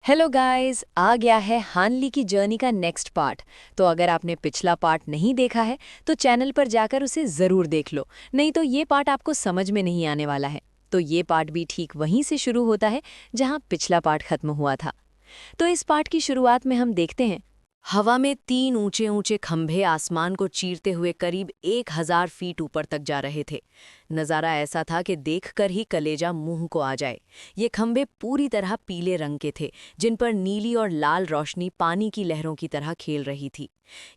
Hello guys, आ गया है हानली की जर्नी का नेक्स्ट पार्ट। तो अगर आपने पिछला पार्ट नहीं देखा है तो चैनल पर जाकर उसे ज़रूर देख लो, नहीं तो ये पार्ट आपको समझ में नहीं आने वाला है। तो ये पार्ट भी ठीक वहीं से शुरू होता है जहां पिछला पार्ट खत्म हुआ था। तो इस पार्ट की शुरुआत में हम देखते हैं हवा में तीन ऊंचे ऊंचे खंभे आसमान को चीरते हुए करीब 1000 फीट ऊपर तक जा रहे थे। नज़ारा ऐसा था कि देखकर ही कलेजा मुंह को आ जाए। ये खंभे पूरी तरह पीले रंग के थे, जिन पर नीली और लाल रोशनी पानी की लहरों की तरह खेल रही थी।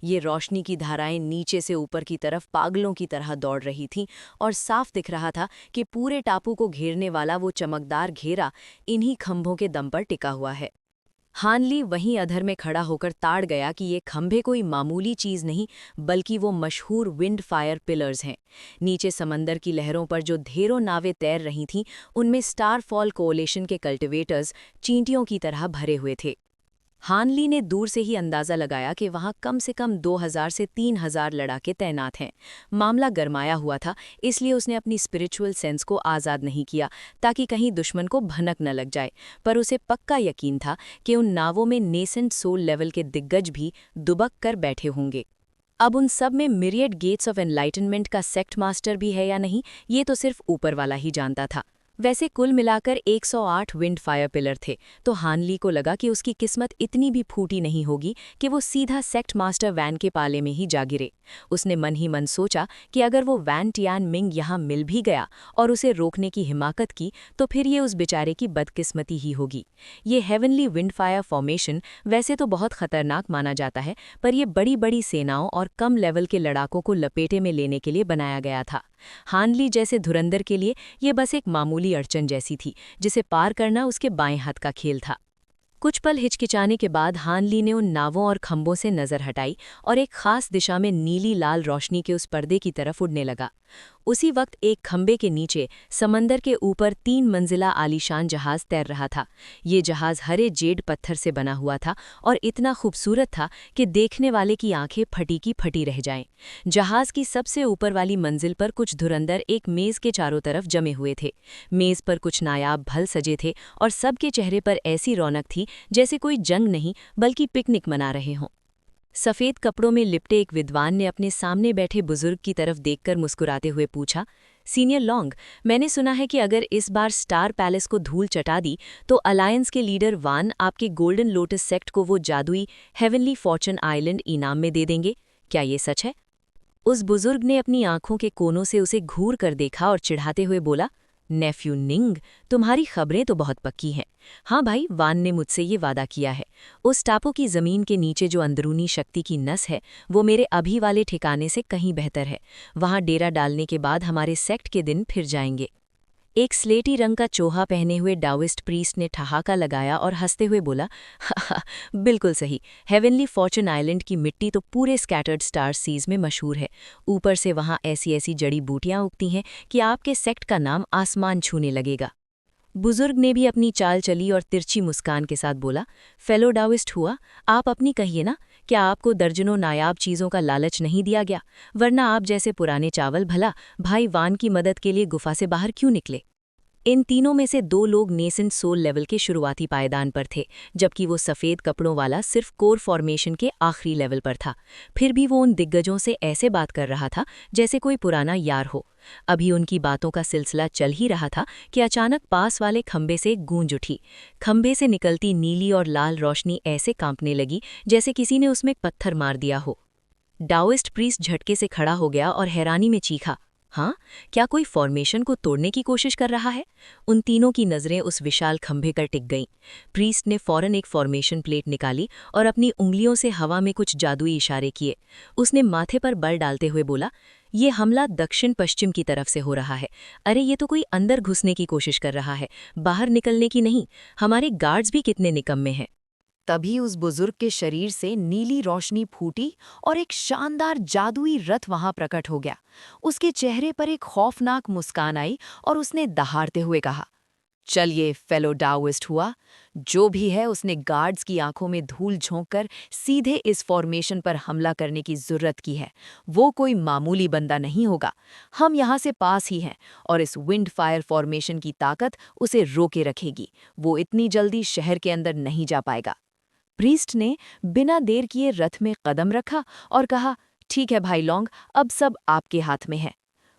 ये रोशनी की धाराएं नीचे से ऊपर की तरफ पागलों की तरह दौड़ रही थीं और साफ दिख रहा था कि पूरे टापू को घेरने वाला वो चमकदार घेरा इन्हीं खंभों के दम पर टिका हुआ है। हानली वहीं अधर में खड़ा होकर ताड़ गया कि ये खंभे कोई मामूली चीज नहीं, बल्कि वो मशहूर विंड फायर पिलर्स हैं। नीचे समंदर की लहरों पर जो ढेरों नावें तैर रही थीं, उनमें स्टारफॉल कोएलिशन के कल्टिवेटर्स चींटियों की तरह भरे हुए थे। हानली ने दूर से ही अंदाजा लगाया कि वहां कम से कम 2000 से 3000 लड़ाके तैनात हैं। मामला गरमाया हुआ था, इसलिए उसने अपनी स्पिरिचुअल सेंस को आज़ाद नहीं किया ताकि कहीं दुश्मन को भनक न लग जाए। पर उसे पक्का यकीन था कि उन नावों में नेसेंट सोल लेवल के दिग्गज भी दुबक कर बैठे होंगे। अब उन सब में मिरियड गेट्स ऑफ एनलाइटनमेंट का सेक्ट मास्टर भी है या नहीं, ये तो सिर्फ ऊपर वाला ही जानता था। वैसे कुल मिलाकर 108 विंड फायर पिलर थे, तो हानली को लगा कि उसकी किस्मत इतनी भी फूटी नहीं होगी कि वो सीधा सेक्ट मास्टर वैन के पाले में ही जा गिरे। उसने मन ही मन सोचा कि अगर वो वैन टियान मिंग यहाँ मिल भी गया और उसे रोकने की हिमाकत की, तो फिर ये उस बेचारे की बदकिस्मती ही होगी। ये हेवनली विंड फायर फॉर्मेशन वैसे तो बहुत खतरनाक माना जाता है, पर यह बड़ी बड़ी सेनाओं और कम लेवल के लड़ाकों को लपेटे में लेने के लिए बनाया गया था। हानली जैसे धुरंधर के लिए यह बस एक मामूली अड़चन जैसी थी, जिसे पार करना उसके बाएं हाथ का खेल था। कुछ पल हिचकिचाने के बाद हानली ने उन नावों और खंभों से नजर हटाई और एक खास दिशा में नीली लाल रोशनी के उस पर्दे की तरफ उड़ने लगा। उसी वक्त एक खंबे के नीचे समंदर के ऊपर 3 मंजिला आलीशान जहाज तैर रहा था। ये जहाज हरे जेड पत्थर से बना हुआ था और इतना खूबसूरत था कि देखने वाले की आंखें फटी की फटी रह जाएं। जहाज की सबसे ऊपर वाली मंजिल पर कुछ धुरंधर एक मेज के चारों तरफ जमे हुए थे। मेज पर कुछ नायाब भल सजे थे और सबके चेहरे पर ऐसी रौनक थी जैसे कोई जंग नहीं बल्कि पिकनिक मना रहे हों। सफ़ेद कपड़ों में लिपटे एक विद्वान ने अपने सामने बैठे बुजुर्ग की तरफ देखकर मुस्कुराते हुए पूछा, सीनियर लॉन्ग, मैंने सुना है कि अगर इस बार स्टार पैलेस को धूल चटा दी तो अलायंस के लीडर वान आपके गोल्डन लोटस सेक्ट को वो जादुई हेवनली फॉर्चून आइलैंड इनाम में दे देंगे। क्या ये सच है? उस बुजुर्ग ने अपनी आंखों के कोनों से उसे घूर कर देखा और चिढ़ाते हुए बोला, नेफ्यू निंग, तुम्हारी खबरें तो बहुत पक्की हैं। हाँ भाई, वान ने मुझसे ये वादा किया है। उस टापू की जमीन के नीचे जो अंदरूनी शक्ति की नस है, वो मेरे अभी वाले ठिकाने से कहीं बेहतर है। वहाँ डेरा डालने के बाद हमारे सेक्ट के दिन फिर जाएंगे। एक स्लेटी रंग का चोहा पहने हुए डाविस्ट प्रीस्ट ने ठहाका लगाया और हंसते हुए बोला, हा, बिल्कुल सही। हेवनली फॉर्चून आइलैंड की मिट्टी तो पूरे स्कैटर्ड स्टार सीज में मशहूर है। ऊपर से वहाँ ऐसी ऐसी जड़ी बूटियां उगती हैं कि आपके सेक्ट का नाम आसमान छूने लगेगा। बुजुर्ग ने भी अपनी चाल चली और तिरछी मुस्कान के साथ बोला, फेलो डाविस्ट हुआ, आप अपनी कहिए ना। क्या आपको दर्जनों नायाब चीज़ों का लालच नहीं दिया गया? वरना आप जैसे पुराने चावल भला भाई वान की मदद के लिए गुफा से बाहर क्यों निकले? इन तीनों में से दो लोग नेसेंट सोल लेवल के शुरुआती पायदान पर थे, जबकि वो सफ़ेद कपड़ों वाला सिर्फ कोर फॉर्मेशन के आखिरी लेवल पर था। फिर भी वो उन दिग्गजों से ऐसे बात कर रहा था जैसे कोई पुराना यार हो। अभी उनकी बातों का सिलसिला चल ही रहा था कि अचानक पास वाले खंबे से गूंज उठी। खंबे से निकलती नीली और लाल रोशनी ऐसे कांपने लगी जैसे किसी ने उसमें पत्थर मार दिया हो। डाओइस्ट प्रीस्ट झटके से खड़ा हो गया और हैरानी में चीखा, हाँ, क्या कोई फॉर्मेशन को तोड़ने की कोशिश कर रहा है? उन तीनों की नज़रें उस विशाल खंभे पर टिक गईं। प्रीस्ट ने फौरन एक फॉर्मेशन प्लेट निकाली और अपनी उंगलियों से हवा में कुछ जादुई इशारे किए। उसने माथे पर बल डालते हुए बोला, ये हमला दक्षिण पश्चिम की तरफ से हो रहा है। अरे ये तो कोई अंदर घुसने की कोशिश कर रहा है, बाहर निकलने की नहीं। हमारे गार्ड्स भी कितने निकम्मे हैं। तभी उस बुजुर्ग के शरीर से नीली रोशनी फूटी और एक शानदार जादुई रथ वहां प्रकट हो गया। उसके चेहरे पर एक खौफनाक मुस्कान आई और उसने दहाड़ते हुए कहा, चलिए फेलो डाओइस्ट हुआ, जो भी है उसने गार्ड्स की आंखों में धूल झोंककर सीधे इस फॉर्मेशन पर हमला करने की जरूरत की है। वो कोई मामूली बंदा नहीं होगा। हम यहाँ से पास ही हैं और इस विंड फायर फॉर्मेशन की ताकत उसे रोके रखेगी। वो इतनी जल्दी शहर के अंदर नहीं जा पाएगा। प्रीस्ट ने बिना देर किए रथ में कदम रखा और कहा, ठीक है भाई लॉन्ग, अब सब आपके हाथ में है।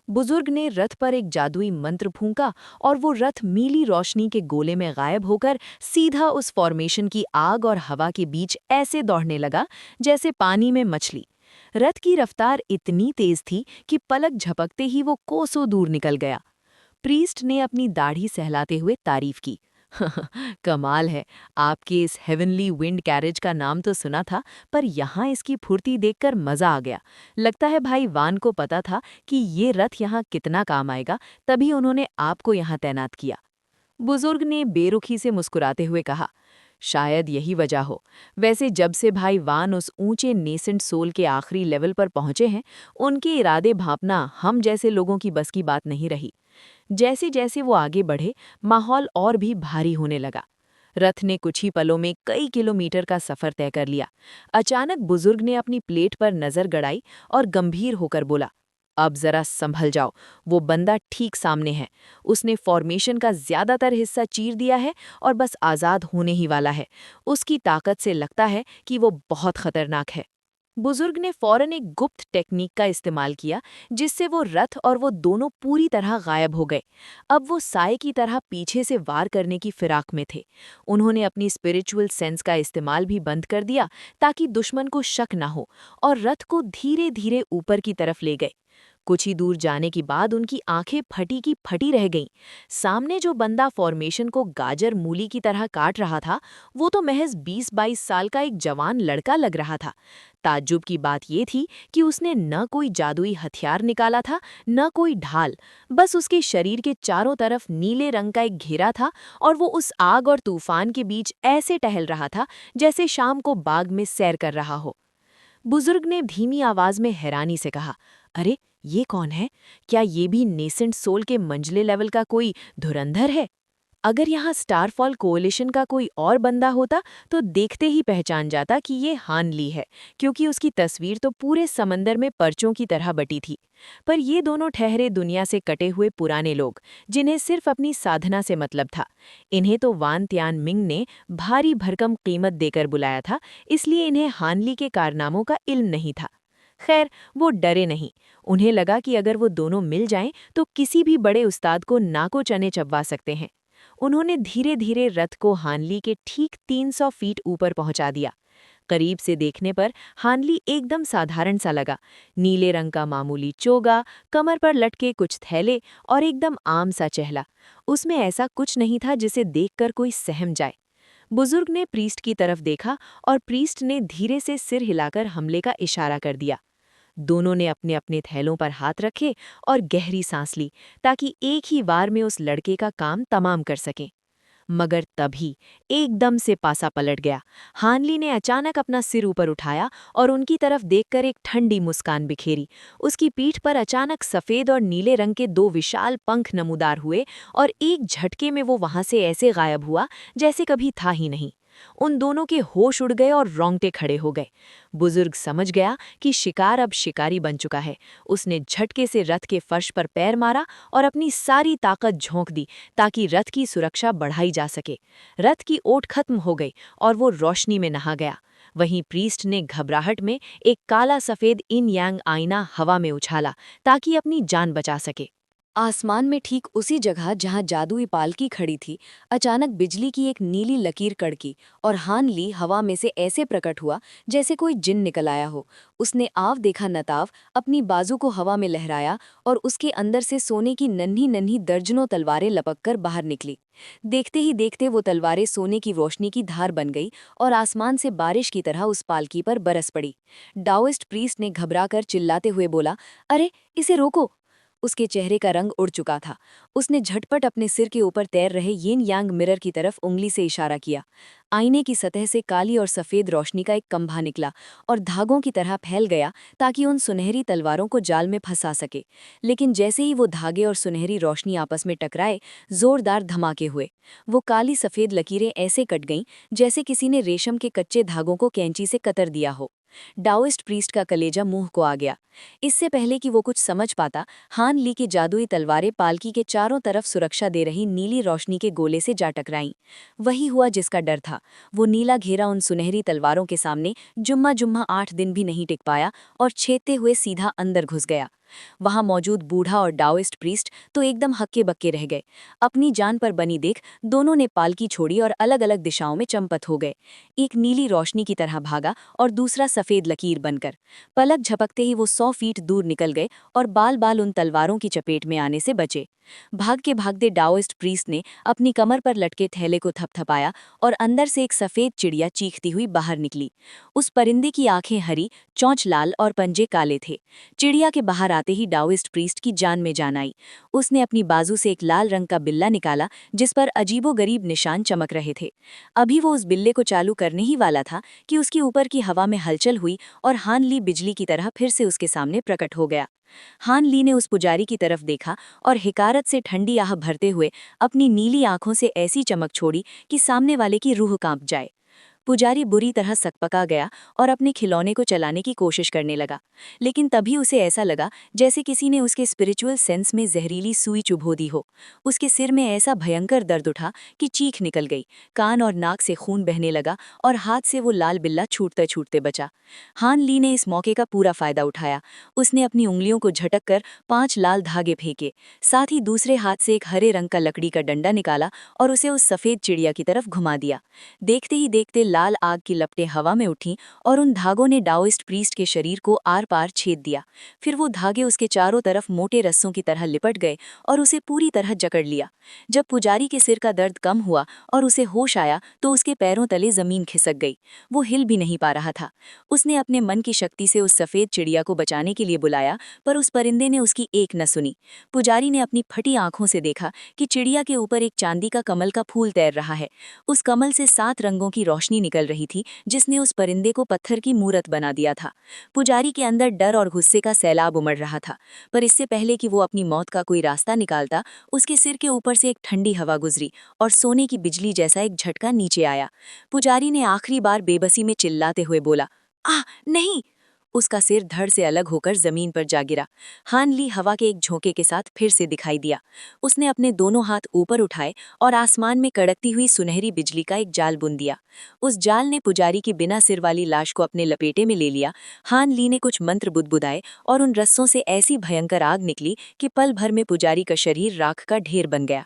बुजुर्ग ने रथ पर एक जादुई मंत्र फूंका और वो रथ नीली रोशनी के गोले में गायब होकर सीधा उस फॉर्मेशन की आग और हवा के बीच ऐसे दौड़ने लगा जैसे पानी में मछली। रथ की रफ्तार इतनी तेज थी कि पलक झपकते ही वो कोसों दूर निकल गया। प्रीस्ट ने अपनी दाढ़ी सहलाते हुए तारीफ की। कमाल है, आपके इस हेवनली विंड कैरेज का नाम तो सुना था, पर यहाँ इसकी फुर्ती देखकर मजा आ गया। लगता है भाई वान को पता था कि ये रथ यहाँ कितना काम आएगा, तभी उन्होंने आपको यहाँ तैनात किया। बुजुर्ग ने बेरुखी से मुस्कुराते हुए कहा, शायद यही वजह हो। वैसे जब से भाई वान उस ऊंचे नेसेंट सोल के आखिरी लेवल पर पहुंचे हैं, उनके इरादे भांपना हम जैसे लोगों की बस की बात नहीं रही। जैसे जैसे वो आगे बढ़े, माहौल और भी भारी होने लगा। रथ ने कुछ ही पलों में कई किलोमीटर का सफर तय कर लिया। अचानक बुजुर्ग ने अपनी प्लेट पर नजर गड़ाई और गंभीर होकर बोला, अब जरा संभल जाओ, वो बंदा ठीक सामने है। उसने फॉर्मेशन का ज्यादातर हिस्सा चीर दिया है और बस आजाद होने ही वाला है। उसकी ताकत से लगता है कि वो बहुत खतरनाक है। बुजुर्ग ने फौरन एक गुप्त टेक्निक का इस्तेमाल किया, जिससे वो रथ और वो दोनों पूरी तरह गायब हो गए। अब वो साए की तरह पीछे से वार करने की फिराक में थे। उन्होंने अपनी स्पिरिचुअल सेंस का इस्तेमाल भी बंद कर दिया ताकि दुश्मन को शक न हो, और रथ को धीरे धीरे ऊपर की तरफ ले गए। कुछ ही दूर जाने के बाद उनकी आंखें फटी की फटी रह गईं। सामने जो बंदा फॉर्मेशन को गाजर मूली की तरह काट रहा था, वो तो महज 20-22 साल का एक जवान लड़का लग रहा था। ताज्जुब की बात ये थी कि उसने न कोई जादुई हथियार निकाला था, न कोई ढाल। बस उसके शरीर के चारों तरफ नीले रंग का एक घेरा था और वो उस आग और तूफान के बीच ऐसे टहल रहा था जैसे शाम को बाग में सैर कर रहा हो। बुजुर्ग ने धीमी आवाज में हैरानी से कहा, अरे ये कौन है? क्या ये भी नेसेंट सोल के मंझले लेवल का कोई धुरंधर है? अगर यहाँ स्टारफॉल कोएलिशन का कोई और बंदा होता तो देखते ही पहचान जाता कि ये हान ली है, क्योंकि उसकी तस्वीर तो पूरे समंदर में पर्चों की तरह बटी थी। पर ये दोनों ठहरे दुनिया से कटे हुए पुराने लोग, जिन्हें सिर्फ अपनी साधना से मतलब था। इन्हें तो वान त्यान मिंग ने भारी भरकम कीमत देकर बुलाया था, इसलिए इन्हें हानली के कारनामों का इल्म नहीं था। खैर, वो डरे नहीं। उन्हें लगा कि अगर वो दोनों मिल जाएं तो किसी भी बड़े उस्ताद को नाको चने चबवा सकते हैं। उन्होंने धीरे धीरे रथ को हानली के ठीक 300 फीट ऊपर पहुंचा दिया। करीब से देखने पर हानली एकदम साधारण सा लगा। नीले रंग का मामूली चोगा, कमर पर लटके कुछ थैले और एकदम आम सा चेहरा। उसमें ऐसा कुछ नहीं था जिसे देखकर कोई सहम जाए। बुजुर्ग ने प्रीस्ट की तरफ देखा और प्रीस्ट ने धीरे से सिर हिलाकर हमले का इशारा कर दिया। दोनों ने अपने अपने थैलों पर हाथ रखे और गहरी सांस ली, ताकि एक ही बार में उस लड़के का काम तमाम कर सकें। मगर तभी एकदम से पासा पलट गया। हानली ने अचानक अपना सिर ऊपर उठाया और उनकी तरफ देखकर एक ठंडी मुस्कान बिखेरी। उसकी पीठ पर अचानक सफेद और नीले रंग के दो विशाल पंख नमूदार हुए और एक झटके में वो वहां से ऐसे गायब हुआ जैसे कभी था ही नहीं। उन दोनों के होश उड़ गए और रोंगटे खड़े हो गए। बुजुर्ग समझ गया कि शिकार अब शिकारी बन चुका है। उसने झटके से रथ के फर्श पर पैर मारा और अपनी सारी ताकत झोंक दी ताकि रथ की सुरक्षा बढ़ाई जा सके। रथ की ओट खत्म हो गई और वो रोशनी में नहा गया। वहीं प्रीस्ट ने घबराहट में एक काला सफेद इन यांग आईना हवा में उछाला ताकि अपनी जान बचा सके। आसमान में ठीक उसी जगह जहां जादुई पालकी खड़ी थी, अचानक बिजली की एक नीली लकीर कड़की और हान ली हवा में से ऐसे प्रकट हुआ जैसे कोई जिन निकल आया हो। उसने आव देखा नताव अपनी बाजू को हवा में लहराया और उसके अंदर से सोने की नन्ही नन्ही दर्जनों तलवारें लपककर बाहर निकली। देखते ही देखते वो तलवारें सोने की रोशनी की धार बन गई और आसमान से बारिश की तरह उस पालकी पर बरस पड़ी। डाओइस्ट प्रीस्ट ने घबराकर चिल्लाते हुए बोला, अरे इसे रोको। उसके चेहरे का रंग उड़ चुका था। उसने झटपट अपने सिर के ऊपर तैर रहे यिन यांग मिरर की तरफ उंगली से इशारा किया। आईने की सतह से काली और सफ़ेद रोशनी का एक खंभा निकला और धागों की तरह फैल गया ताकि उन सुनहरी तलवारों को जाल में फंसा सके। लेकिन जैसे ही वो धागे और सुनहरी रोशनी आपस में टकराए, जोरदार धमाके हुए। वो काली सफ़ेद लकीरें ऐसे कट गईं जैसे किसी ने रेशम के कच्चे धागों को कैंची से कतर दिया हो। डाओइस्ट प्रीस्ट का कलेजा मुंह को आ गया। इससे पहले कि वो कुछ समझ पाता, हान ली की जादुई तलवारें पालकी के चारों तरफ सुरक्षा दे रही नीली रोशनी के गोले से जा टकराईं। वही हुआ जिसका डर था। वो नीला घेरा उन सुनहरी तलवारों के सामने जुम्मा जुम्मा 8 दिन भी नहीं टिक पाया और छेदते हुए सीधा अंदर घुस गया। वहां मौजूद बूढ़ा और डाओइस्ट प्रीस्ट तो एकदम हक्के बक्के रह गए। अपनी जान पर बनी देख दोनों ने पालकी छोड़ी और अलग अलग दिशाओं में चंपत हो गए। एक नीली रोशनी की तरह भागा और दूसरा सफ़ेद लकीर बनकर। पलक झपकते ही वो 100 फीट दूर निकल गए और बाल बाल उन तलवारों की चपेट में आने से बचे। भागते डाओइस्ट प्रीस्ट ने अपनी कमर पर लटके थैले को थपथपाया और अंदर से एक सफ़ेद चिड़िया चीखती हुई बाहर निकली। उस परिंदे की आंखें हरी, चोंच लाल और पंजे काले थे। चिड़िया के बाहर आते ही डाओइस्ट प्रीस्ट की जान में जान आई। उसने अपनी बाजू से एक लाल रंग का बिल्ला निकाला जिस पर अजीबोगरीब निशान चमक रहे थे। अभी वो उस बिल्ले को चालू करने ही वाला था कि उसके ऊपर की हवा में हलचल हुई और हान ली बिजली की तरह फिर से उसके सामने प्रकट हो गया। हान ली ने उस पुजारी की तरफ देखा और हिकारत से ठंडी आह भरते हुए अपनी नीली आंखों से ऐसी चमक छोड़ी कि सामने वाले की रूह कांप जाए। पुजारी बुरी तरह सकपका गया और अपने खिलौने को चलाने की कोशिश करने लगा, लेकिन तभी उसे ऐसा लगा जैसे किसी ने उसके स्पिरिचुअल सेंस में जहरीली सुई चुभो दी हो। उसके सिर में ऐसा भयंकर दर्द उठा कि चीख निकल गई, कान और नाक से खून बहने लगा और हाथ से वो लाल बिल्ला छूटते छूटते बचा। हान ली ने इस मौके का पूरा फायदा उठाया। उसने अपनी उंगलियों को झटक कर 5 लाल धागे फेंके, साथ ही दूसरे हाथ से एक हरे रंग का लकड़ी का डंडा निकाला और उसे उस सफ़ेद चिड़िया की तरफ घुमा दिया। देखते ही देखते लाल आग की लपटें हवा में उठीं और उन धागों ने डाओइस्ट प्रीस्ट के शरीर को आर पार छेद दिया। फिर वो धागे उसके चारों तरफ मोटे रस्सों की तरह लिपट गए और उसे पूरी तरह जकड़ लिया। जब पुजारी के सिर का दर्द कम हुआ और उसे होश आया तो उसके पैरों तले जमीन खिसक गई। वो हिल भी नहीं पा रहा था। उसने अपने मन की शक्ति से उस सफ़ेद चिड़िया को बचाने के लिए बुलाया, पर उस परिंदे ने उसकी एक न सुनी। पुजारी ने अपनी फटी आंखों से देखा कि चिड़िया के ऊपर एक चांदी का कमल का फूल तैर रहा है। उस कमल से 7 रंगों की रोशनी निकल रही थी जिसने उस परिंदे को पत्थर की मूरत बना दिया था। पुजारी के अंदर डर और गुस्से का सैलाब उमड़ रहा था, पर इससे पहले कि वो अपनी मौत का कोई रास्ता निकालता, उसके सिर के ऊपर से एक ठंडी हवा गुजरी और सोने की बिजली जैसा एक झटका नीचे आया। पुजारी ने आखिरी बार बेबसी में चिल्लाते हुए बोला, आह नहीं। उसका सिर धड़ से अलग होकर जमीन पर जा गिरा। हान ली हवा के एक झोंके के साथ फिर से दिखाई दिया। उसने अपने दोनों हाथ ऊपर उठाए और आसमान में कड़कती हुई सुनहरी बिजली का एक जाल बुन दिया। उस जाल ने पुजारी की बिना सिर वाली लाश को अपने लपेटे में ले लिया। हान ली ने कुछ मंत्र बुदबुदाए और उन रस्सों से ऐसी भयंकर आग निकली कि पल भर में पुजारी का शरीर राख का ढेर बन गया।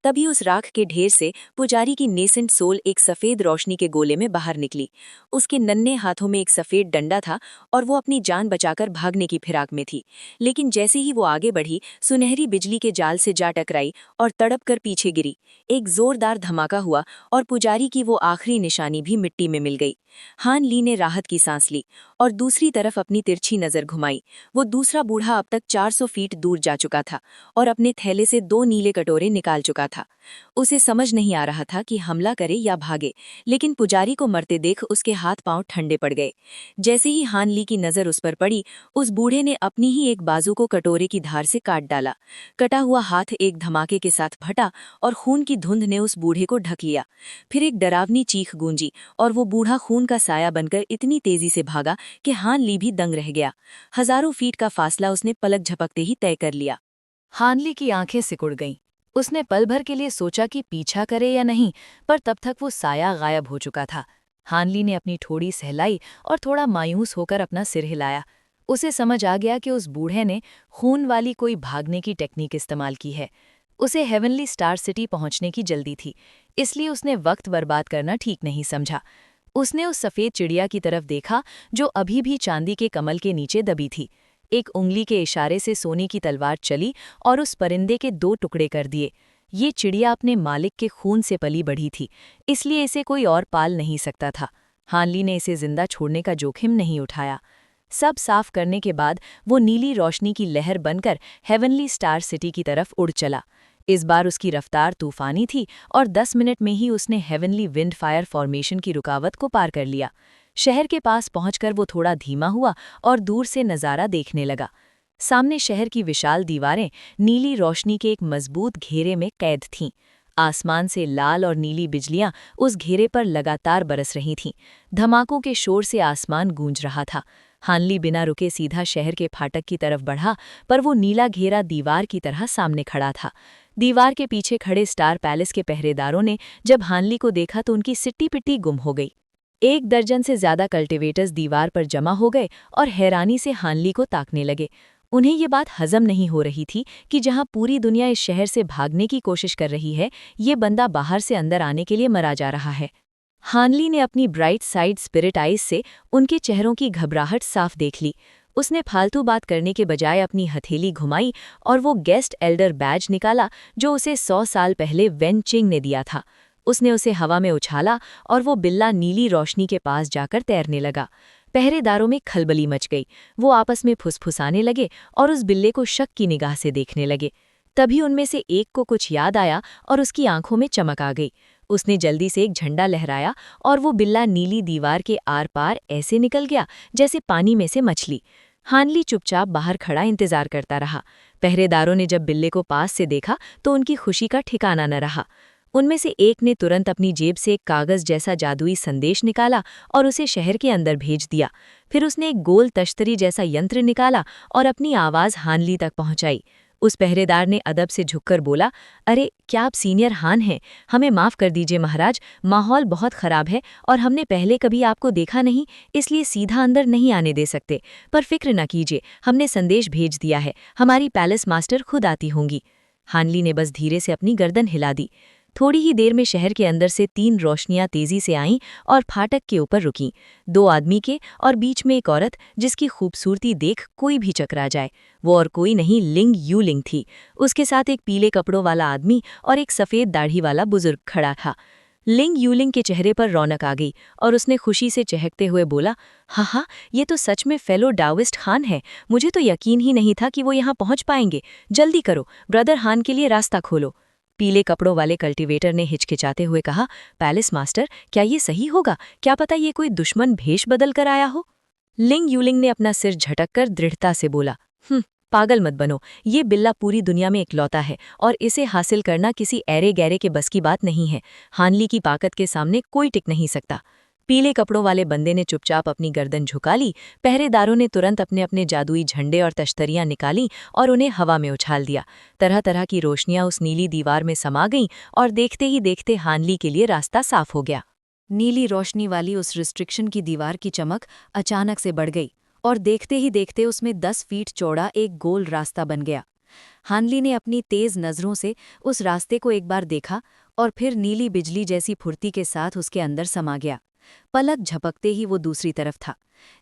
तभी उस राख के ढेर से पुजारी की नेसेंट सोल एक सफ़ेद रोशनी के गोले में बाहर निकली। उसके नन्हे हाथों में एक सफ़ेद डंडा था और वो अपनी जान बचाकर भागने की फिराक में थी। लेकिन जैसे ही वो आगे बढ़ी, सुनहरी बिजली के जाल से जा टकराई और तड़प कर पीछे गिरी। एक जोरदार धमाका हुआ और पुजारी की वो आखिरी निशानी भी मिट्टी में मिल गई। हान ली ने राहत की सांस ली और दूसरी तरफ अपनी तिरछी नज़र घुमाई। वो दूसरा बूढ़ा अब तक 400 फीट दूर जा चुका था और अपने थैले से 2 नीले कटोरे निकाल चुका था। उसे समझ नहीं आ रहा था कि हमला करे या भागे, लेकिन पुजारी को मरते देख उसके हाथ पांव ठंडे पड़ गए। जैसे ही हान ली की नज़र उस पर पड़ी, उस बूढ़े ने अपनी ही एक बाजू को कटोरे की धार से काट डाला। कटा हुआ हाथ एक धमाके के साथ फटा और खून की धुंध ने उस बूढ़े को ढक लिया। फिर एक डरावनी चीख गूंजी और वो बूढ़ा खून का साया बनकर इतनी तेजी से भागा कि हान ली भी दंग रह गया। हजारों फीट का फासला उसने पलक झपकते ही तय कर लिया। हान ली की आंखें सिकुड़ गईं। उसने पल भर के लिए सोचा कि पीछा करे या नहीं, पर तब तक वो साया गायब हो चुका था। हान ली ने अपनी ठोड़ी सहलाई और थोड़ा मायूस होकर अपना सिर हिलाया। उसे समझ आ गया कि उस बूढ़े ने खून वाली कोई भागने की टेक्निक इस्तेमाल की है। उसे हेवनली स्टार सिटी पहुंचने की जल्दी थी, इसलिए उसने वक्त बर्बाद करना ठीक नहीं समझा। उसने उस सफ़ेद चिड़िया की तरफ देखा जो अभी भी चांदी के कमल के नीचे दबी थी। एक उंगली के इशारे से सोने की तलवार चली और उस परिंदे के 2 टुकड़े कर दिए। ये चिड़िया अपने मालिक के खून से पली बढ़ी थी, इसलिए इसे कोई और पाल नहीं सकता था। हान ली ने इसे जिंदा छोड़ने का जोखिम नहीं उठाया। सब साफ करने के बाद वो नीली रोशनी की लहर बनकर हेवनली स्टार सिटी की तरफ उड़ चला। इस बार उसकी रफ्तार तूफानी थी और 10 मिनट में ही उसने हेवनली विंड फायर फॉर्मेशन की रुकावट को पार कर लिया। शहर के पास पहुंचकर वो थोड़ा धीमा हुआ और दूर से नज़ारा देखने लगा। सामने शहर की विशाल दीवारें नीली रोशनी के एक मजबूत घेरे में कैद थीं। आसमान से लाल और नीली बिजलियां उस घेरे पर लगातार बरस रही थीं। धमाकों के शोर से आसमान गूंज रहा था। हानली बिना रुके सीधा शहर के फाटक की तरफ बढ़ा, पर वो नीला घेरा दीवार की तरह सामने खड़ा था। दीवार के पीछे खड़े स्टार पैलेस के पहरेदारों ने जब हानली को देखा तो उनकी सिट्टी पिट्टी गुम हो गई। 1 दर्जन से ज्यादा कल्टिवेटर्स दीवार पर जमा हो गए और हैरानी से हानली को ताकने लगे। उन्हें ये बात हजम नहीं हो रही थी कि जहां पूरी दुनिया इस शहर से भागने की कोशिश कर रही है, ये बंदा बाहर से अंदर आने के लिए मरा जा रहा है। हानली ने अपनी ब्राइट साइड स्पिरिट आइज से उनके चेहरों की घबराहट साफ देख ली। उसने फालतू बात करने के बजाय अपनी हथेली घुमाई और वो गेस्ट एल्डर बैज निकाला जो उसे 100 साल पहले वेन चिंग ने दिया था। उसने उसे हवा में उछाला और वो बिल्ला नीली रोशनी के पास जाकर तैरने लगा। पहरेदारों में खलबली मच गई। वो आपस में फुसफुसाने लगे और उस बिल्ले को शक की निगाह से देखने लगे। तभी उनमें से एक को कुछ याद आया और उसकी आंखों में चमक आ गई। उसने जल्दी से एक झंडा लहराया और वो बिल्ला नीली दीवार के आर पार ऐसे निकल गया जैसे पानी में से मछली। हानली चुपचाप बाहर खड़ा इंतजार करता रहा। पहरेदारों ने जब बिल्ले को पास से देखा तो उनकी खुशी का ठिकाना न रहा। उनमें से एक ने तुरंत अपनी जेब से एक कागज जैसा जादुई संदेश निकाला और उसे शहर के अंदर भेज दिया। फिर उसने एक गोल तश्तरी जैसा यंत्र निकाला और अपनी आवाज हानली तक पहुंचाई। उस पहरेदार ने अदब से झुककर बोला, अरे क्या आप सीनियर हान हैं? हमें माफ कर दीजिए महाराज, माहौल बहुत खराब है और हमने पहले कभी आपको देखा नहीं, इसलिए सीधा अंदर नहीं आने दे सकते। पर फिक्र न कीजिए, हमने संदेश भेज दिया है, हमारी पैलेस मास्टर खुद आती होंगी। हानली ने बस धीरे से अपनी गर्दन हिला दी। थोड़ी ही देर में शहर के अंदर से 3 रोशनियां तेजी से आईं और फाटक के ऊपर रुकीं। 2 आदमी के और बीच में एक औरत जिसकी खूबसूरती देख कोई भी चकरा जाए। वो और कोई नहीं, लिंग यूलिंग थी। उसके साथ एक पीले कपड़ों वाला आदमी और एक सफ़ेद दाढ़ी वाला बुजुर्ग खड़ा था। लिंग यूलिंग के चेहरे पर रौनक आ गई और उसने खुशी से चहकते हुए बोला, हाँ, ये तो सच में फेलो डाविस्ट खान है। मुझे तो यकीन ही नहीं था कि वो यहाँ पहुँच पाएंगे। जल्दी करो, ब्रदर हान के लिए रास्ता खोलो। पीले कपड़ों वाले कल्टीवेटर ने हिचकिचाते हुए कहा, पैलेस मास्टर, क्या ये सही होगा? क्या पता ये कोई दुश्मन भेष बदल कर आया हो। लिंग यूलिंग ने अपना सिर झटककर दृढ़ता से बोला, पागल मत बनो, ये बिल्ला पूरी दुनिया में इकलौता है और इसे हासिल करना किसी ऐरे गैरे के बस की बात नहीं है। हानली की ताकत के सामने कोई टिक नहीं सकता। पीले कपड़ों वाले बंदे ने चुपचाप अपनी गर्दन झुका ली। पहरेदारों ने तुरंत अपने अपने जादुई झंडे और तश्तरियां निकाली और उन्हें हवा में उछाल दिया। तरह तरह की रोशनियां उस नीली दीवार में समा गईं और देखते ही देखते हानली के लिए रास्ता साफ हो गया। नीली रोशनी वाली उस रिस्ट्रिक्शन की दीवार की चमक अचानक से बढ़ गई और देखते ही देखते उसमें 10 फीट चौड़ा एक गोल रास्ता बन गया। हानली ने अपनी तेज नज़रों से उस रास्ते को एक बार देखा और फिर नीली बिजली जैसी फुर्ती के साथ उसके अंदर समा गया। पलक झपकते ही वो दूसरी तरफ था।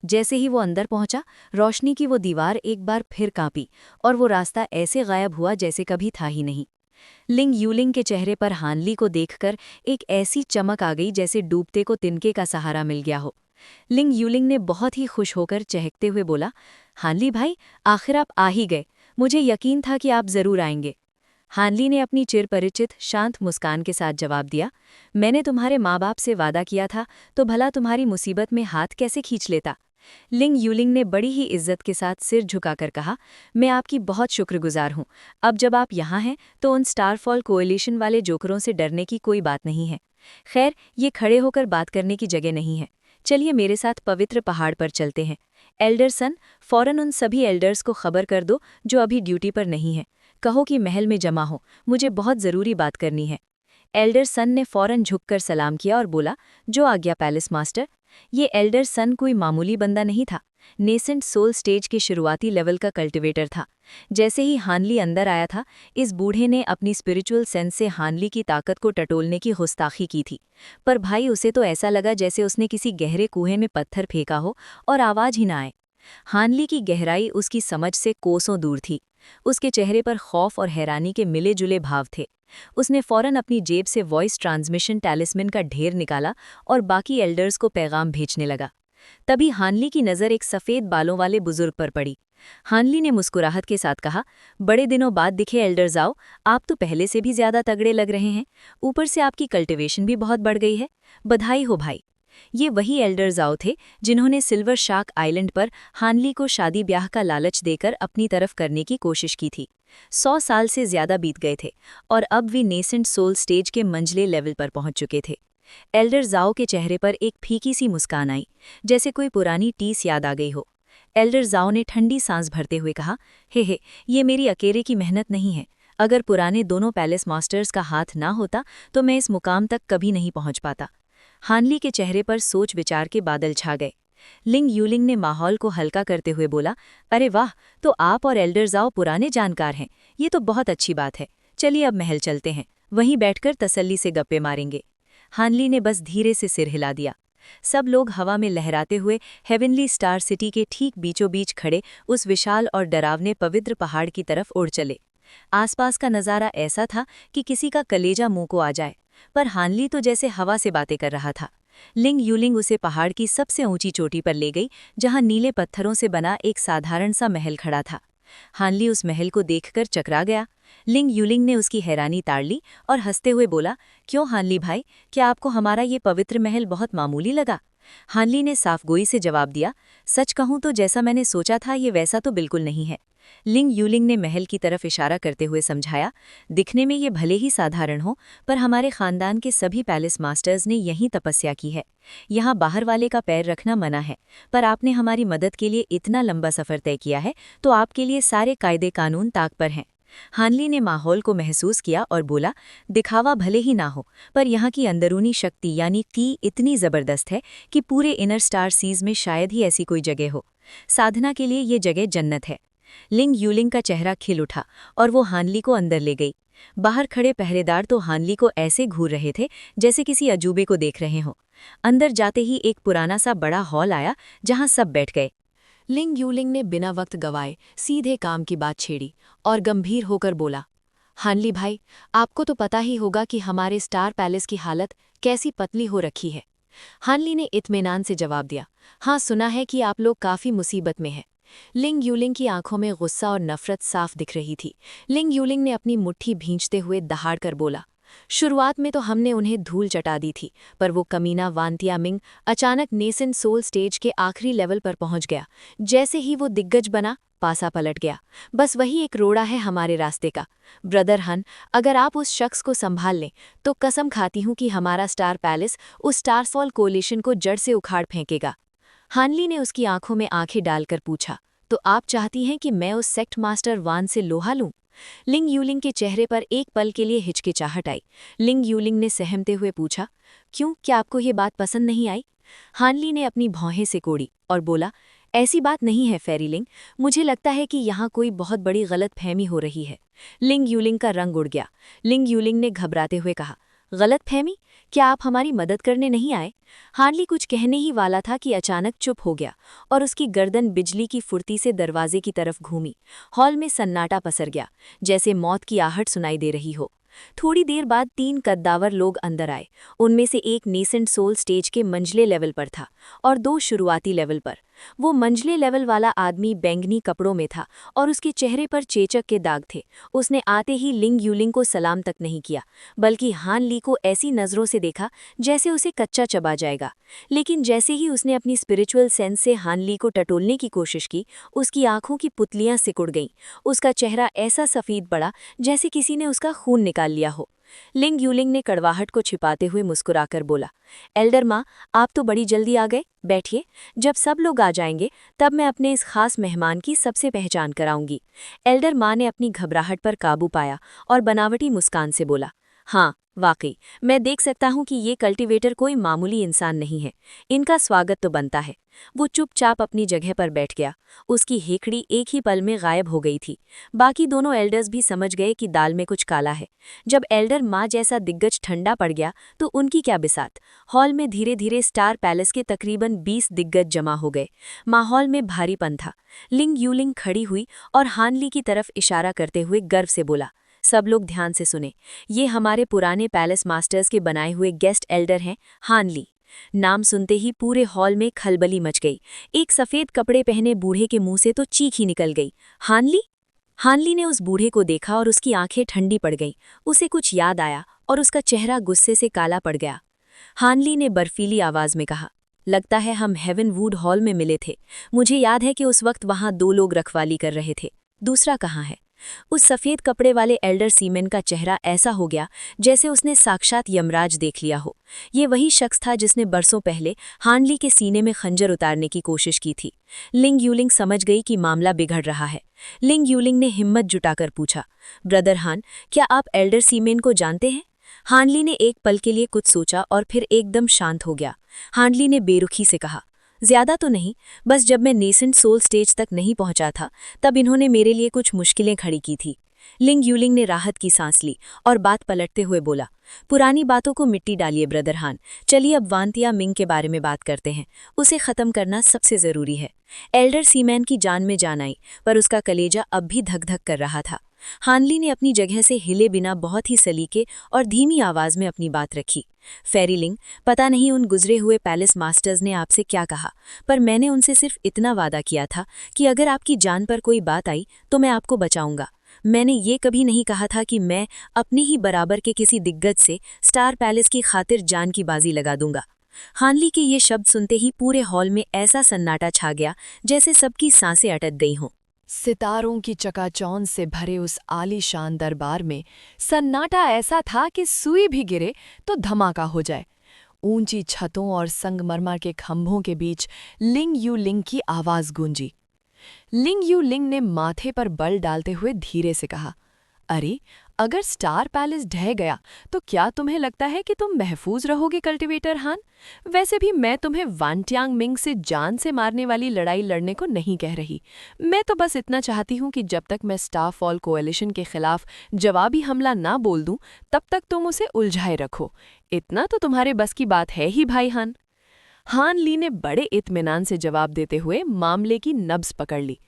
जैसे ही वो अंदर पहुंचा, रोशनी की वो दीवार एक बार फिर कांपी और वो रास्ता ऐसे गायब हुआ जैसे कभी था ही नहीं। लिंग यूलिंग के चेहरे पर हानली को देखकर एक ऐसी चमक आ गई जैसे डूबते को तिनके का सहारा मिल गया हो। लिंग यूलिंग ने बहुत ही खुश होकर चहकते हुए बोला, हानली भाई, आखिर आप आ ही गए। मुझे यकीन था कि आप जरूर आएंगे। हानली ने अपनी चिरपरिचित शांत मुस्कान के साथ जवाब दिया, मैंने तुम्हारे माँ बाप से वादा किया था, तो भला तुम्हारी मुसीबत में हाथ कैसे खींच लेता। लिंग यूलिंग ने बड़ी ही इज्जत के साथ सिर झुकाकर कहा, मैं आपकी बहुत शुक्रगुजार हूँ। अब जब आप यहाँ हैं तो उन स्टारफॉल कोएलिशन वाले जोकरों से डरने की कोई बात नहीं है। खैर, ये खड़े होकर बात करने की जगह नहीं है। चलिए मेरे साथ पवित्र पहाड़ पर चलते हैं। एल्डर सन, फौरन उन सभी एल्डर्स को खबर कर दो जो अभी ड्यूटी पर नहीं है। कहो कि महल में जमा हो, मुझे बहुत ज़रूरी बात करनी है। एल्डर सन ने फौरन झुककर सलाम किया और बोला, जो आज्ञा पैलेस मास्टर। ये एल्डर सन कोई मामूली बंदा नहीं था। नेसेंट सोल स्टेज के शुरुआती लेवल का कल्टिवेटर था। जैसे ही हानली अंदर आया था, इस बूढ़े ने अपनी स्पिरिचुअल सेंस से हानली की ताकत को टटोलने की गुस्ताखी की थी। पर भाई, उसे तो ऐसा लगा जैसे उसने किसी गहरे कुएं में पत्थर फेंका हो और आवाज ही ना आए। हानली की गहराई उसकी समझ से कोसों दूर थी। उसके चेहरे पर खौफ और हैरानी के मिले जुले भाव थे। उसने फौरन अपनी जेब से वॉइस ट्रांसमिशन टैलिस्मैन का ढेर निकाला और बाकी एल्डर्स को पैगाम भेजने लगा। तभी हानली की नज़र एक सफ़ेद बालों वाले बुजुर्ग पर पड़ी। हानली ने मुस्कुराहट के साथ कहा, बड़े दिनों बाद दिखे एल्डर ज़ाओ, आप तो पहले से भी ज़्यादा तगड़े लग रहे हैं। ऊपर से आपकी कल्टीवेशन भी बहुत बढ़ गई है। बधाई हो भाई। ये वही एल्डर ज़ाओ थे जिन्होंने सिल्वर शार्क आइलैंड पर हानली को शादी ब्याह का लालच देकर अपनी तरफ करने की कोशिश की थी। 100 साल से ज्यादा बीत गए थे और अब वे नेसेंट सोल स्टेज के मंझले लेवल पर पहुंच चुके थे। एल्डर ज़ाओ के चेहरे पर एक फीकी सी मुस्कान आई, जैसे कोई पुरानी टीस याद आ गई हो। एल्डर ज़ाओ ने ठंडी सांस भरते हुए कहा, हे, ये मेरी अकेले की मेहनत नहीं है। अगर पुराने दोनों पैलेस मास्टर्स का हाथ ना होता तो मैं इस मुकाम तक कभी नहीं पहुंच पाता। हानली के चेहरे पर सोच विचार के बादल छा गए। लिंग यूलिंग ने माहौल को हल्का करते हुए बोला, अरे वाह, तो आप और एल्डर ज़ाओ पुराने जानकार हैं। ये तो बहुत अच्छी बात है। चलिए अब महल चलते हैं, वहीं बैठकर तसल्ली से गप्पे मारेंगे। हानली ने बस धीरे से सिर हिला दिया। सब लोग हवा में लहराते हुए हेवनली स्टार सिटी के ठीक बीचों बीच खड़े उस विशाल और डरावने पवित्र पहाड़ की तरफ उड़ चले। आसपास का नज़ारा ऐसा था कि किसी का कलेजा मुंह को आ जाए, पर हानली तो जैसे हवा से बातें कर रहा था। लिंग यूलिंग उसे पहाड़ की सबसे ऊंची चोटी पर ले गई, जहां नीले पत्थरों से बना एक साधारण सा महल खड़ा था। हानली उस महल को देखकर चकरा गया। लिंग यूलिंग ने उसकी हैरानी ताड़ ली और हंसते हुए बोला, क्यों हानली भाई, क्या आपको हमारा ये पवित्र महल बहुत मामूली लगा? हानली ने साफगोई से जवाब दिया, सच कहूं तो जैसा मैंने सोचा था ये वैसा तो बिल्कुल नहीं है। लिंग यूलिंग ने महल की तरफ इशारा करते हुए समझाया, दिखने में ये भले ही साधारण हो, पर हमारे खानदान के सभी पैलेस मास्टर्स ने यहीं तपस्या की है। यहाँ बाहर वाले का पैर रखना मना है, पर आपने हमारी मदद के लिए इतना लंबा सफ़र तय किया है तो आपके लिए सारे कायदे कानून ताक पर हैं। हानली ने माहौल को महसूस किया और बोला, दिखावा भले ही ना हो, पर यहाँ की अंदरूनी शक्ति यानी की इतनी ज़बरदस्त है कि पूरे इनर स्टार सीज में शायद ही ऐसी कोई जगह हो। साधना के लिए ये जगह जन्नत है। लिंग यूलिंग का चेहरा खिल उठा और वो हानली को अंदर ले गई। बाहर खड़े पहरेदार तो हानली को ऐसे घूर रहे थे जैसे किसी अजूबे को देख रहे हों। अंदर जाते ही एक पुराना सा बड़ा हॉल आया, जहां सब बैठ गए। लिंग यूलिंग ने बिना वक्त गवाए सीधे काम की बात छेड़ी और गंभीर होकर बोला, हानली भाई, आपको तो पता ही होगा कि हमारे स्टार पैलेस की हालत कैसी पतली हो रखी है। हानली ने इत्मीनान से जवाब दिया, हाँ, सुना है कि आप लोग काफ़ी मुसीबत में हैं। लिंग यूलिंग की आंखों में गुस्सा और नफरत साफ दिख रही थी। लिंग यूलिंग ने अपनी मुट्ठी भींचते हुए दहाड़कर बोला, शुरुआत में तो हमने उन्हें धूल चटा दी थी, पर वो कमीना वांतिया मिंग अचानक नेसेंट सोल स्टेज के आखिरी लेवल पर पहुंच गया। जैसे ही वो दिग्गज बना, पासा पलट गया। बस वही एक रोड़ा है हमारे रास्ते का। ब्रदर हन, अगर आप उस शख्स को संभाल लें तो कसम खाती हूं कि हमारा स्टार पैलेस उस स्टारफॉल कोलिशन को जड़ से उखाड़ फेंकेगा। हानली ने उसकी आंखों में आंखें डालकर पूछा, तो आप चाहती हैं कि मैं उस सेक्ट मास्टर वान से लोहा लूं? लिंग यूलिंग के चेहरे पर एक पल के लिए हिचकिचाहट आई। लिंग यूलिंग ने सहमते हुए पूछा, क्यों, क्या आपको ये बात पसंद नहीं आई? हानली ने अपनी भौहें से कोड़ी और बोला, ऐसी बात नहीं है फेरीलिंग, मुझे लगता है कि यहाँ कोई बहुत बड़ी गलतफहमी हो रही है। लिंग यूलिंग का रंग उड़ गया। लिंग यूलिंग ने घबराते हुए कहा, गलतफहमी? क्या आप हमारी मदद करने नहीं आए? हार्ली कुछ कहने ही वाला था कि अचानक चुप हो गया और उसकी गर्दन बिजली की फुर्ती से दरवाजे की तरफ घूमी। हॉल में सन्नाटा पसर गया, जैसे मौत की आहट सुनाई दे रही हो। थोड़ी देर बाद 3 कद्दावर लोग अंदर आए। उनमें से एक नेसेंट सोल स्टेज के मंझले लेवल पर था और 2 शुरुआती लेवल पर। वो मंझले लेवल वाला आदमी बैंगनी कपड़ों में था और उसके चेहरे पर चेचक के दाग थे। उसने आते ही लिंग यूलिंग को सलाम तक नहीं किया, बल्कि हान ली को ऐसी नज़रों से देखा जैसे उसे कच्चा चबा जाएगा। लेकिन जैसे ही उसने अपनी स्पिरिचुअल सेंस से हान ली को टटोलने की कोशिश की, उसकी आंखों की पुतलियां सिकुड़ गईं। उसका चेहरा ऐसा सफ़ेद पड़ा जैसे किसी ने उसका खून निकाल लिया हो। लिंग यूलिंग ने कड़वाहट को छिपाते हुए मुस्कुराकर बोला, एल्डर माँ, आप तो बड़ी जल्दी आ गए। बैठिए, जब सब लोग आ जाएंगे तब मैं अपने इस खास मेहमान की सबसे पहचान कराऊंगी। एल्डर माँ ने अपनी घबराहट पर काबू पाया और बनावटी मुस्कान से बोला, हाँ, वाकई मैं देख सकता हूँ कि ये कल्टीवेटर कोई मामूली इंसान नहीं है। इनका स्वागत तो बनता है। वो चुपचाप अपनी जगह पर बैठ गया। उसकी हेकड़ी एक ही पल में गायब हो गई थी। बाकी दोनों एल्डर्स भी समझ गए कि दाल में कुछ काला है। जब एल्डर माँ जैसा दिग्गज ठंडा पड़ गया तो उनकी क्या बिसात। हॉल में धीरे धीरे स्टार पैलेस के तकरीबन 20 दिग्गज जमा हो गए। माहौल में भारीपन था। लिंग यूलिंग खड़ी हुई और हान ली की तरफ इशारा करते हुए गर्व से बोला, सब लोग ध्यान से सुने, ये हमारे पुराने पैलेस मास्टर्स के बनाए हुए गेस्ट एल्डर हैं, हान ली। नाम सुनते ही पूरे हॉल में खलबली मच गई। एक सफेद कपड़े पहने बूढ़े के मुंह से तो चीख ही निकल गई। हानली? हानली ने उस बूढ़े को देखा और उसकी आंखें ठंडी पड़ गईं। उसे कुछ याद आया और उसका चेहरा गुस्से से काला पड़ गया। हानली ने बर्फीली आवाज में कहा, लगता है हम हेवनवुड हॉल में मिले थे। मुझे याद है कि उस वक्त वहां 2 लोग रखवाली कर रहे थे। दूसरा कहाँ है? उस सफेद कपड़े वाले एल्डर सीमेन का चेहरा ऐसा हो गया जैसे उसने साक्षात यमराज देख लिया हो। ये वही शख्स था जिसने बरसों पहले हानली के सीने में खंजर उतारने की कोशिश की थी। लिंग यूलिंग समझ गई कि मामला बिगड़ रहा है। लिंग यूलिंग ने हिम्मत जुटाकर पूछा, ब्रदर हान, क्या आप एल्डर सीमेन को जानते हैं? हानली ने एक पल के लिए कुछ सोचा और फिर एकदम शांत हो गया। हानली ने बेरुखी से कहा, ज्यादा तो नहीं, बस जब मैं नेसेंट सोल स्टेज तक नहीं पहुंचा था तब इन्होंने मेरे लिए कुछ मुश्किलें खड़ी की थी। लिंग यूलिंग ने राहत की सांस ली और बात पलटते हुए बोला, पुरानी बातों को मिट्टी डालिए ब्रदर हान, चलिए अब वांतिया मिंग के बारे में बात करते हैं। उसे खत्म करना सबसे जरूरी है। एल्डर सीमैन की जान में जान आई, पर उसका कलेजा अब भी धक धक कर रहा था। हानली ने अपनी जगह से हिले बिना बहुत ही सलीके और धीमी आवाज में अपनी बात रखी, फेरीलिंग, पता नहीं उन गुजरे हुए पैलेस मास्टर्स ने आपसे क्या कहा, पर मैंने उनसे सिर्फ इतना वादा किया था कि अगर आपकी जान पर कोई बात आई तो मैं आपको बचाऊंगा। मैंने ये कभी नहीं कहा था कि मैं अपने ही बराबर के किसी दिग्गज से स्टार पैलेस की खातिर जान की बाजी लगा दूंगा। हानली के ये शब्द सुनते ही पूरे हॉल में ऐसा सन्नाटा छा गया जैसे सबकी सांसें अटक गई हों। सितारों की चकाचौंध से भरे उस आलीशान दरबार में सन्नाटा ऐसा था कि सुई भी गिरे तो धमाका हो जाए। ऊंची छतों और संगमरमर के खंभों के बीच लिंग यू लिंग की आवाज गूंजी। लिंग यू लिंग ने माथे पर बल डालते हुए धीरे से कहा, अरे, अगर स्टार पैलेस ढह गया तो क्या तुम्हें लगता है कि तुम महफूज रहोगे कल्टीवेटर हान? वैसे भी मैं तुम्हें वांटियांग मिंग से जान से मारने वाली लड़ाई लड़ने को नहीं कह रही। मैं तो बस इतना चाहती हूं कि जब तक मैं स्टारफॉल कोएलिशन के खिलाफ जवाबी हमला ना बोल दूं तब तक तुम उसे उलझाए रखो। इतना तो तुम्हारे बस की बात है ही भाई हान। हान ली ने बड़े इत्मीनान से जवाब देते हुए मामले की नब्ज पकड़ ली।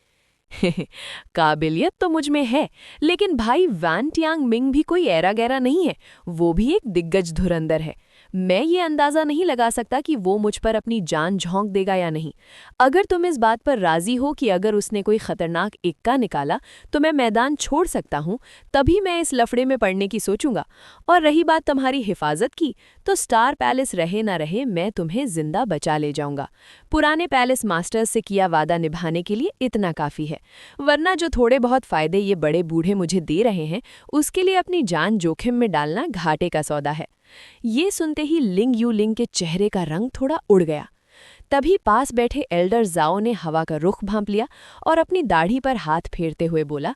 काबिलियत तो मुझ में है, लेकिन भाई वांटियांग मिंग भी कोई ऐरा गैरा नहीं है। वो भी एक दिग्गज धुरंधर है। मैं ये अंदाजा नहीं लगा सकता कि वो मुझ पर अपनी जान झोंक देगा या नहीं। अगर तुम इस बात पर राजी हो कि अगर उसने कोई खतरनाक इक्का निकाला तो मैं मैदान छोड़ सकता हूँ, तभी मैं इस लफड़े में पड़ने की सोचूंगा। और रही बात तुम्हारी हिफाजत की, तो स्टार पैलेस रहे ना रहे मैं तुम्हें जिंदा बचा ले जाऊंगा। पुराने पैलेस मास्टर्स से किया वादा निभाने के लिए इतना काफी है, वरना जो थोड़े बहुत फायदे ये बड़े बूढ़े मुझे दे रहे हैं उसके लिए अपनी जान जोखिम में डालना घाटे का सौदा है। ये सुनते ही लिंग यू लिंग के चेहरे का रंग थोड़ा उड़ गया। तभी पास बैठे एल्डर जाओ ने हवा का रुख भांप लिया और अपनी दाढ़ी पर हाथ फेरते हुए बोला,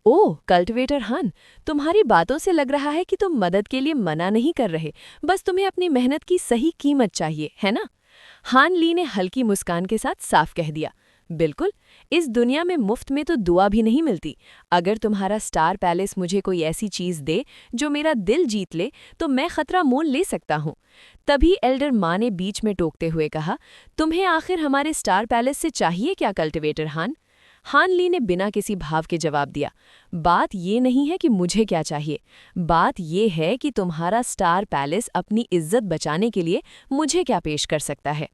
ओह कल्टिवेटर हान, तुम्हारी बातों से लग रहा है कि तुम मदद के लिए मना नहीं कर रहे, बस तुम्हें अपनी मेहनत की सही कीमत चाहिए, है ना? हान ली ने हल्की मुस्कान के साथ साफ कह दिया, बिल्कुल, इस दुनिया में मुफ्त में तो दुआ भी नहीं मिलती। अगर तुम्हारा स्टार पैलेस मुझे कोई ऐसी चीज दे जो मेरा दिल जीत ले तो मैं खतरा मोल ले सकता हूँ। तभी एल्डर माँ ने बीच में टोकते हुए कहा, तुम्हें आखिर हमारे स्टार पैलेस से चाहिए क्या कल्टिवेटर हान? हान ली ने बिना किसी भाव के जवाब दिया, बात ये नहीं है कि मुझे क्या चाहिए, बात ये है कि तुम्हारा स्टार पैलेस अपनी इज्जत बचाने के लिए मुझे क्या पेश कर सकता है।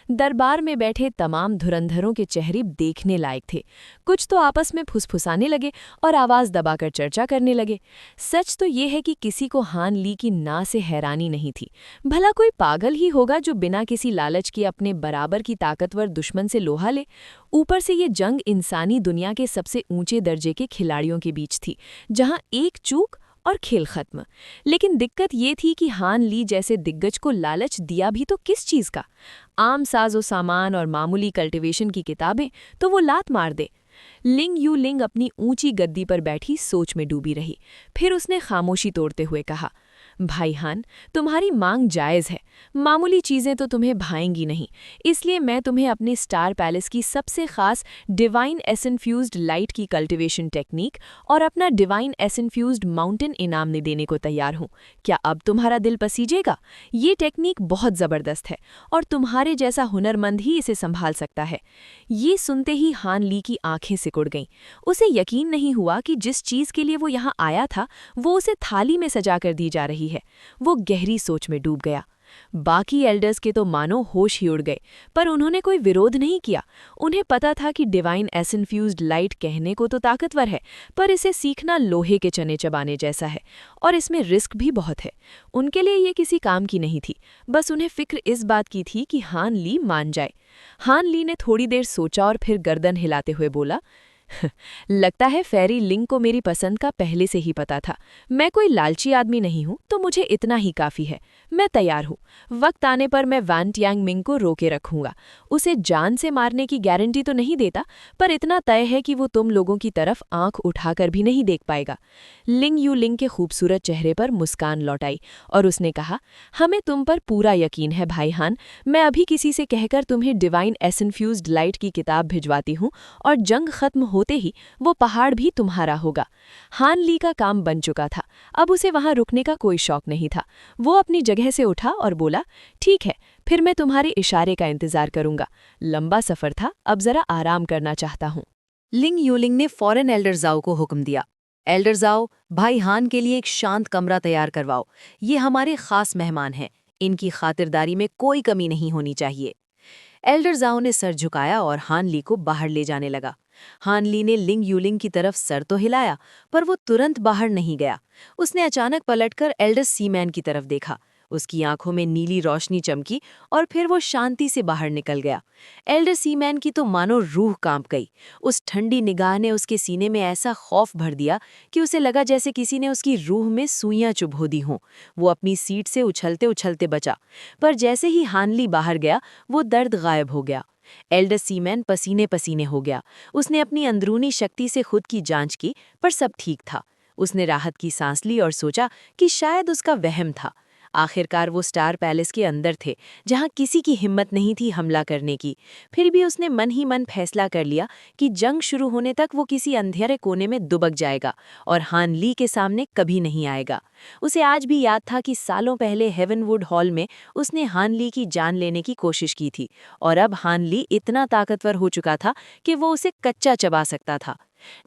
दरबार में बैठे तमाम धुरंधरों के चेहरे देखने लायक थे। कुछ तो आपस में फुसफुसाने लगे और आवाज दबाकर चर्चा करने लगे। सच तो ये है कि किसी को हान ली की ना से हैरानी नहीं थी। भला कोई पागल ही होगा जो बिना किसी लालच के अपने बराबर की ताकतवर दुश्मन से लोहा ले। ऊपर से ये जंग इंसानी दुनिया के सबसे ऊंचे दर्जे के खिलाड़ियों के बीच थी, जहां एक चूक और खेल खत्म। लेकिन दिक्कत ये थी कि हान ली जैसे दिग्गज को लालच दिया भी तो किस चीज का? आम साजो सामान और मामूली कल्टीवेशन की किताबें तो वो लात मार दे। लिंग यू लिंग अपनी ऊंची गद्दी पर बैठी सोच में डूबी रही। फिर उसने खामोशी तोड़ते हुए कहा, भाई हान, तुम्हारी मांग जायज़ है, मामूली चीज़ें तो तुम्हें भाएंगी नहीं, इसलिए मैं तुम्हें अपने स्टार पैलेस की सबसे खास डिवाइन एसेंफ्यूज्ड लाइट की कल्टीवेशन टेक्निक और अपना डिवाइन एसेंफ्यूज्ड माउंटेन इनाम ने देने को तैयार हूँ। क्या अब तुम्हारा दिल पसीजेगा? ये टेक्निक बहुत ज़बरदस्त है और तुम्हारे जैसा हुनरमंद ही इसे संभाल सकता है। ये सुनते ही हान ली की आंखें सिकुड़ गईं। उसे यकीन नहीं हुआ कि जिस चीज़ के लिए वो यहाँ आया था वो उसे थाली में सजा कर दी जा रही है। वो गहरी सोच में डूब गया। बाकी एल्डर्स के तो मानो होश ही उड़ गए, पर उन्होंने कोई विरोध नहीं किया। उन्हें पता था कि डिवाइन एसेंफ्यूज्ड लाइट कहने को तो ताकतवर है, पर इसे सीखना लोहे के चने चबाने जैसा है, और इसमें रिस्क भी बहुत है। उनके लिए ये किसी काम की नहीं थी, बस उन्हें फिक्र इस बात की थी कि हान ली मान जाए। हान ली ने थोड़ी देर सोचा और फिर गर्दन हिलाते हुए बोला, लगता है फेरी लिंग को मेरी पसंद का पहले से ही पता था। मैं कोई लालची आदमी नहीं हूं, तो मुझे इतना ही काफी है। मैं तैयार हूं। वक्त आने पर मैं वान टियांग मिंग को रोके रखूंगा। उसे जान से मारने की गारंटी तो नहीं देता, पर इतना तय है कि वो तुम लोगों की तरफ आंख उठाकर भी नहीं देख पाएगा। लिंग यू लिंग के खूबसूरत चेहरे पर मुस्कान लौट आई और उसने कहा, हमें तुम पर पूरा यकीन है भाई हान। मैं अभी किसी से कहकर तुम्हें डिवाइन एसेंफ्यूज्ड लाइट की किताब भिजवाती हूं, और जंग खत्म होते ही वो पहाड़ भी तुम्हारा होगा। हान ली का काम बन चुका था, अब उसे वहां रुकने का कोई शौक नहीं था। वो अपनी जगह से उठा और बोला, ठीक है, फिर मैं तुम्हारे इशारे का इंतजार करूंगा। लंबा सफर था, अब जरा आराम करना चाहता हूं। लिंग यूलिंग ने फौरन एल्डर जाओ को हुक्म दिया, एल्डर जाओ, भाई हान के लिए एक शांत कमरा तैयार करवाओ। ये हमारे खास मेहमान हैं, इनकी खातिरदारी में कोई कमी नहीं होनी चाहिए। एल्डर जाओ ने सर झुकाया और हान ली को बाहर ले जाने लगा। हान ली ने लिंग यूलिंग की तरफ सर तो हिलाया, पर वो तुरंत बाहर नहीं गया। उसने अचानक पलटकर एल्डर सीमैन की तरफ देखा। उसकी आंखों में नीली रोशनी चमकी और फिर वो शांति से बाहर निकल गया। एल्डर सीमैन की तो मानो रूह कांप गई। उस ठंडी निगाह ने उसके सीने में ऐसा खौफ भर दिया कि उसे लगा जैसे किसी ने उसकी रूह में सुइयां चुभो दी हों। वो अपनी सीट से उछलते उछलते बचा, पर जैसे ही हानली बाहर गया वो दर्द गायब हो गया। एल्डर सीमैन पसीने पसीने हो गया। उसने अपनी अंदरूनी शक्ति से खुद की जांच की, पर सब ठीक था। उसने राहत की सांस ली और सोचा कि शायद उसका वहम था। आखिरकार वो स्टार पैलेस के अंदर थे, जहां किसी की हिम्मत नहीं थी हमला करने की। फिर भी उसने मन ही मन फैसला कर लिया कि जंग शुरू होने तक वो किसी अंधेरे कोने में दुबक जाएगा और हान ली के सामने कभी नहीं आएगा। उसे आज भी याद था कि सालों पहले हेवनवुड हॉल में उसने हान ली की जान लेने की कोशिश की थी, और अब हान ली इतना ताकतवर हो चुका था कि वो उसे कच्चा चबा सकता था।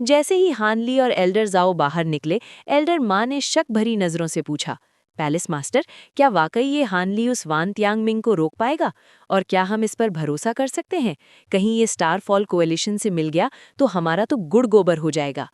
जैसे ही हान ली और एल्डर जाओ बाहर निकले, एल्डर माँ ने शक भरी नजरों से पूछा, पैलेस मास्टर, क्या वाकई ये हान ली उस वान तियांग मिंग को रोक पाएगा? और क्या हम इस पर भरोसा कर सकते हैं? कहीं ये स्टार फॉल कोएलिशन से मिल गया तो हमारा तो गुड़ गोबर हो जाएगा।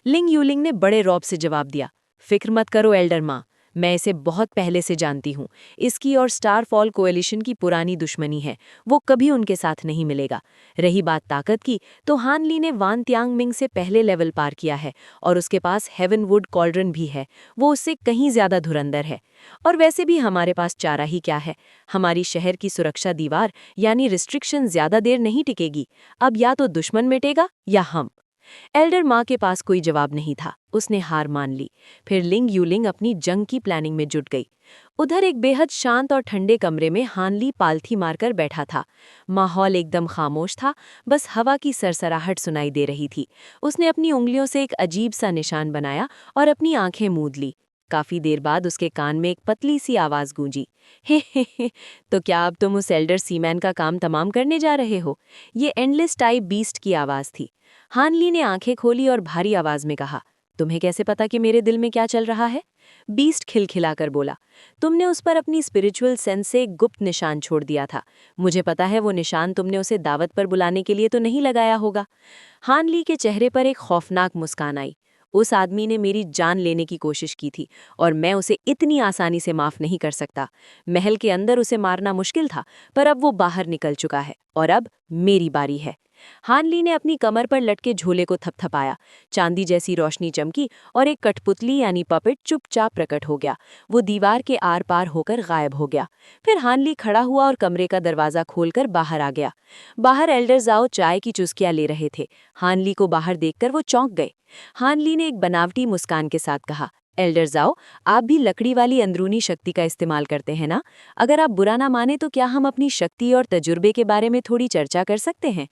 लिंग यूलिंग ने बड़े रौब से जवाब दिया, फिक्र मत करो एल्डर माँ, मैं इसे बहुत पहले से जानती हूँ। इसकी और स्टार फॉल कोएलिशन की पुरानी दुश्मनी है, वो कभी उनके साथ नहीं मिलेगा। रही बात ताकत की, तो हान ली ने वान तियांग मिंग से पहले लेवल पार किया है और उसके पास हेवनवुड कॉल्ड्रन भी है। वो उससे कहीं ज्यादा धुरंधर है। और वैसे भी हमारे पास चारा ही क्या है? हमारी शहर की सुरक्षा दीवार यानी रिस्ट्रिक्शन ज्यादा देर नहीं टिकेगी। अब या तो दुश्मन मिटेगा या हम। एल्डर माँ के पास कोई जवाब नहीं था। उसने हार मान ली। फिर लिंग यूलिंग अपनी जंग की प्लानिंग में जुट गई। उधर एक बेहद शांत और ठंडे कमरे में हान ली पालथी मारकर बैठा था। माहौल एकदम खामोश था, बस हवा की सरसराहट सुनाई दे रही थी। उसने अपनी उंगलियों से एक अजीब सा निशान बनाया और अपनी आंखें मूंद ली। काफी देर बाद उसके कान में एक पतली सी आवाज गूंजी, हे, तो क्या अब तुम उस एल्डर सीमैन का काम तमाम करने जा रहे हो? ये एंडलेस टाइप बीस्ट की आवाज थी। हान ली ने आंखें खोली और भारी आवाज में कहा, तुम्हें कैसे पता कि मेरे दिल में क्या चल रहा है? बीस्ट खिलखिलाकर बोला, तुमने उस पर अपनी स्पिरिचुअल सेंस से एक गुप्त निशान छोड़ दिया था। मुझे पता है वो निशान तुमने उसे दावत पर बुलाने के लिए तो नहीं लगाया होगा। हान ली के चेहरे पर एक खौफनाक मुस्कान आई। उस आदमी ने मेरी जान लेने की कोशिश की थी और मैं उसे इतनी आसानी से माफ नहीं कर सकता। महल के अंदर उसे मारना मुश्किल था, पर अब वो बाहर निकल चुका है और अब मेरी बारी है। हान ली ने अपनी कमर पर लटके झोले को थपथपाया। चांदी जैसी रोशनी चमकी और एक कठपुतली यानी पपेट चुपचाप प्रकट हो गया। वो दीवार के आर पार होकर गायब हो गया। फिर हान ली खड़ा हुआ और कमरे का दरवाजा खोलकर बाहर आ गया। बाहर एल्डर जाओ चाय की चुस्कियां ले रहे थे। हान ली को बाहर देखकर वो चौंक गए। हान ली ने एक बनावटी मुस्कान के साथ कहा, एल्डर जाओ, आप भी लकड़ी वाली अंदरूनी शक्ति का इस्तेमाल करते हैं ना? अगर आप बुरा ना माने तो क्या हम अपनी शक्ति और तजुर्बे के बारे में थोड़ी चर्चा कर सकते हैं?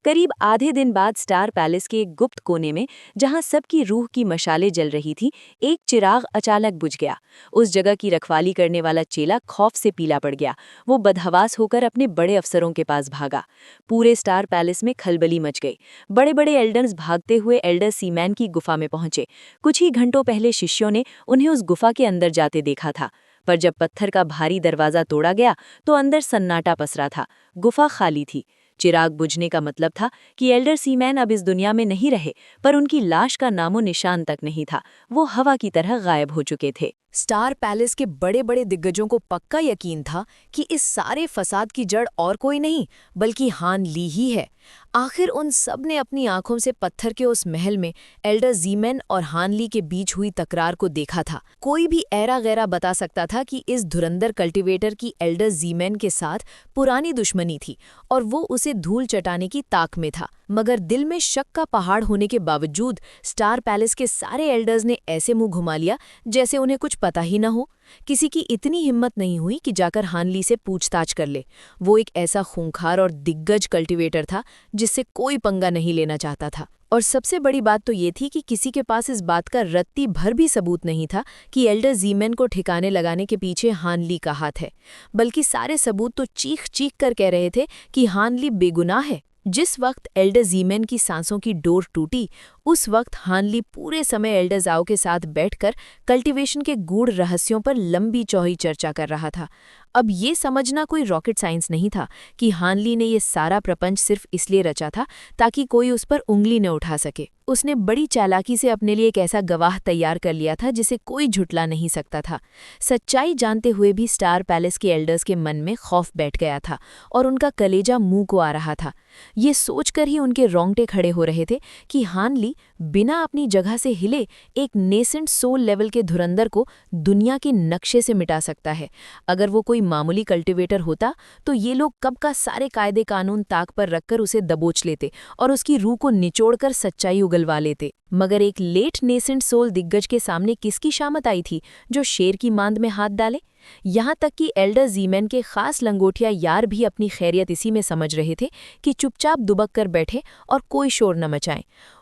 करीब आधे दिन बाद स्टार पैलेस के एक गुप्त कोने में, जहां सबकी रूह की मशालें जल रही थी, एक चिराग अचानक बुझ गया। उस जगह की रखवाली करने वाला चेला खौफ से पीला पड़ गया। वो बदहवास होकर अपने बड़े अफसरों के पास भागा। पूरे स्टार पैलेस में खलबली मच गई। बड़े बड़े एल्डर्स भागते हुए एल्डर सीमैन की गुफा में पहुंचे। कुछ ही घंटों पहले शिष्यों ने उन्हें उस गुफा के अंदर जाते देखा था। पर जब पत्थर का भारी दरवाज़ा तोड़ा गया तो अंदर सन्नाटा पसरा था। गुफा खाली थी। चिराग बुझने का मतलब था कि एल्डर सीमैन अब इस दुनिया में नहीं रहे, पर उनकी लाश का नामो निशान तक नहीं था। वो हवा की तरह गायब हो चुके थे। स्टार पैलेस के बड़े बड़े दिग्गजों को पक्का यकीन था कि इस सारे फसाद की जड़ और कोई नहीं बल्कि हान ली ही है। आखिर उन सब ने अपनी आंखों से पत्थर के उस महल में एल्डर ज़ीमैन और हान ली के बीच हुई तकरार को देखा था। कोई भी ऐरा गैरा बता सकता था कि इस धुरंधर कल्टीवेटर की एल्डर ज़ीमैन के साथ पुरानी दुश्मनी थी और वो उसे धूल चटाने की ताक में था। मगर दिल में शक का पहाड़ होने के बावजूद स्टार पैलेस के सारे एल्डर्स ने ऐसे मुंह घुमा लिया जैसे उन्हें कुछ पता ही न हो। किसी की इतनी हिम्मत नहीं हुई कि जाकर हान ली से पूछताछ कर ले। वो एक ऐसा खूंखार और दिग्गज कल्टीवेटर था जिससे कोई पंगा नहीं लेना चाहता था। और सबसे बड़ी बात तो ये थी कि किसी के पास इस बात का रत्ती भर भी सबूत नहीं था कि एल्डर ज़ीमैन को ठिकाने लगाने के पीछे हान ली का हाथ है, बल्कि सारे सबूत तो चीख चीख कर कह रहे थे कि हान ली बेगुनाह है। जिस वक्त एल्डर ज़ीमैन की सांसों की डोर टूटी, उस वक्त हान ली पूरे समय एल्डर ज़ाओ के साथ बैठकर कल्टीवेशन के गूढ़ रहस्यों पर लंबी चौड़ी चर्चा कर रहा था। अब ये समझना कोई रॉकेट साइंस नहीं था कि हान ली ने ये सारा प्रपंच सिर्फ इसलिए रचा था ताकि कोई उस पर उंगली न उठा सके। उसने बड़ी चालाकी से अपने लिए एक ऐसा गवाह तैयार कर लिया था जिसे कोई झुटला नहीं सकता था। सच्चाई जानते हुए भी स्टार पैलेस के एल्डर्स के मन में खौफ बैठ गया था और उनका कलेजा मुंह को आ रहा था। ये सोचकर ही उनके रोंगटे खड़े हो रहे थे कि हान ली बिना अपनी जगह से हिले एक नेसेंट सोल लेवल के धुरंधर को दुनिया के नक्शे से मिटा सकता है। अगर वो कोई मामूली कल्टीवेटर होता तो ये लोग कब का सारे कायदे कानून ताक पर रखकर उसे दबोच लेते और उसकी रूह को निचोड़कर सच्चाई उगलवा लेते। मगर एक लेट नेसेंट सोल दिग्गज के सामने किसकी शामत आई थी जो शेर की मांद में हाथ डाले। यहाँ तक कि एल्डर ज़ीमैन के खास लंगोटिया यार भी अपनी खैरियत इसी में समझ रहे थे कि चुपचाप दुबक कर बैठे और कोई शोर न मचाएं।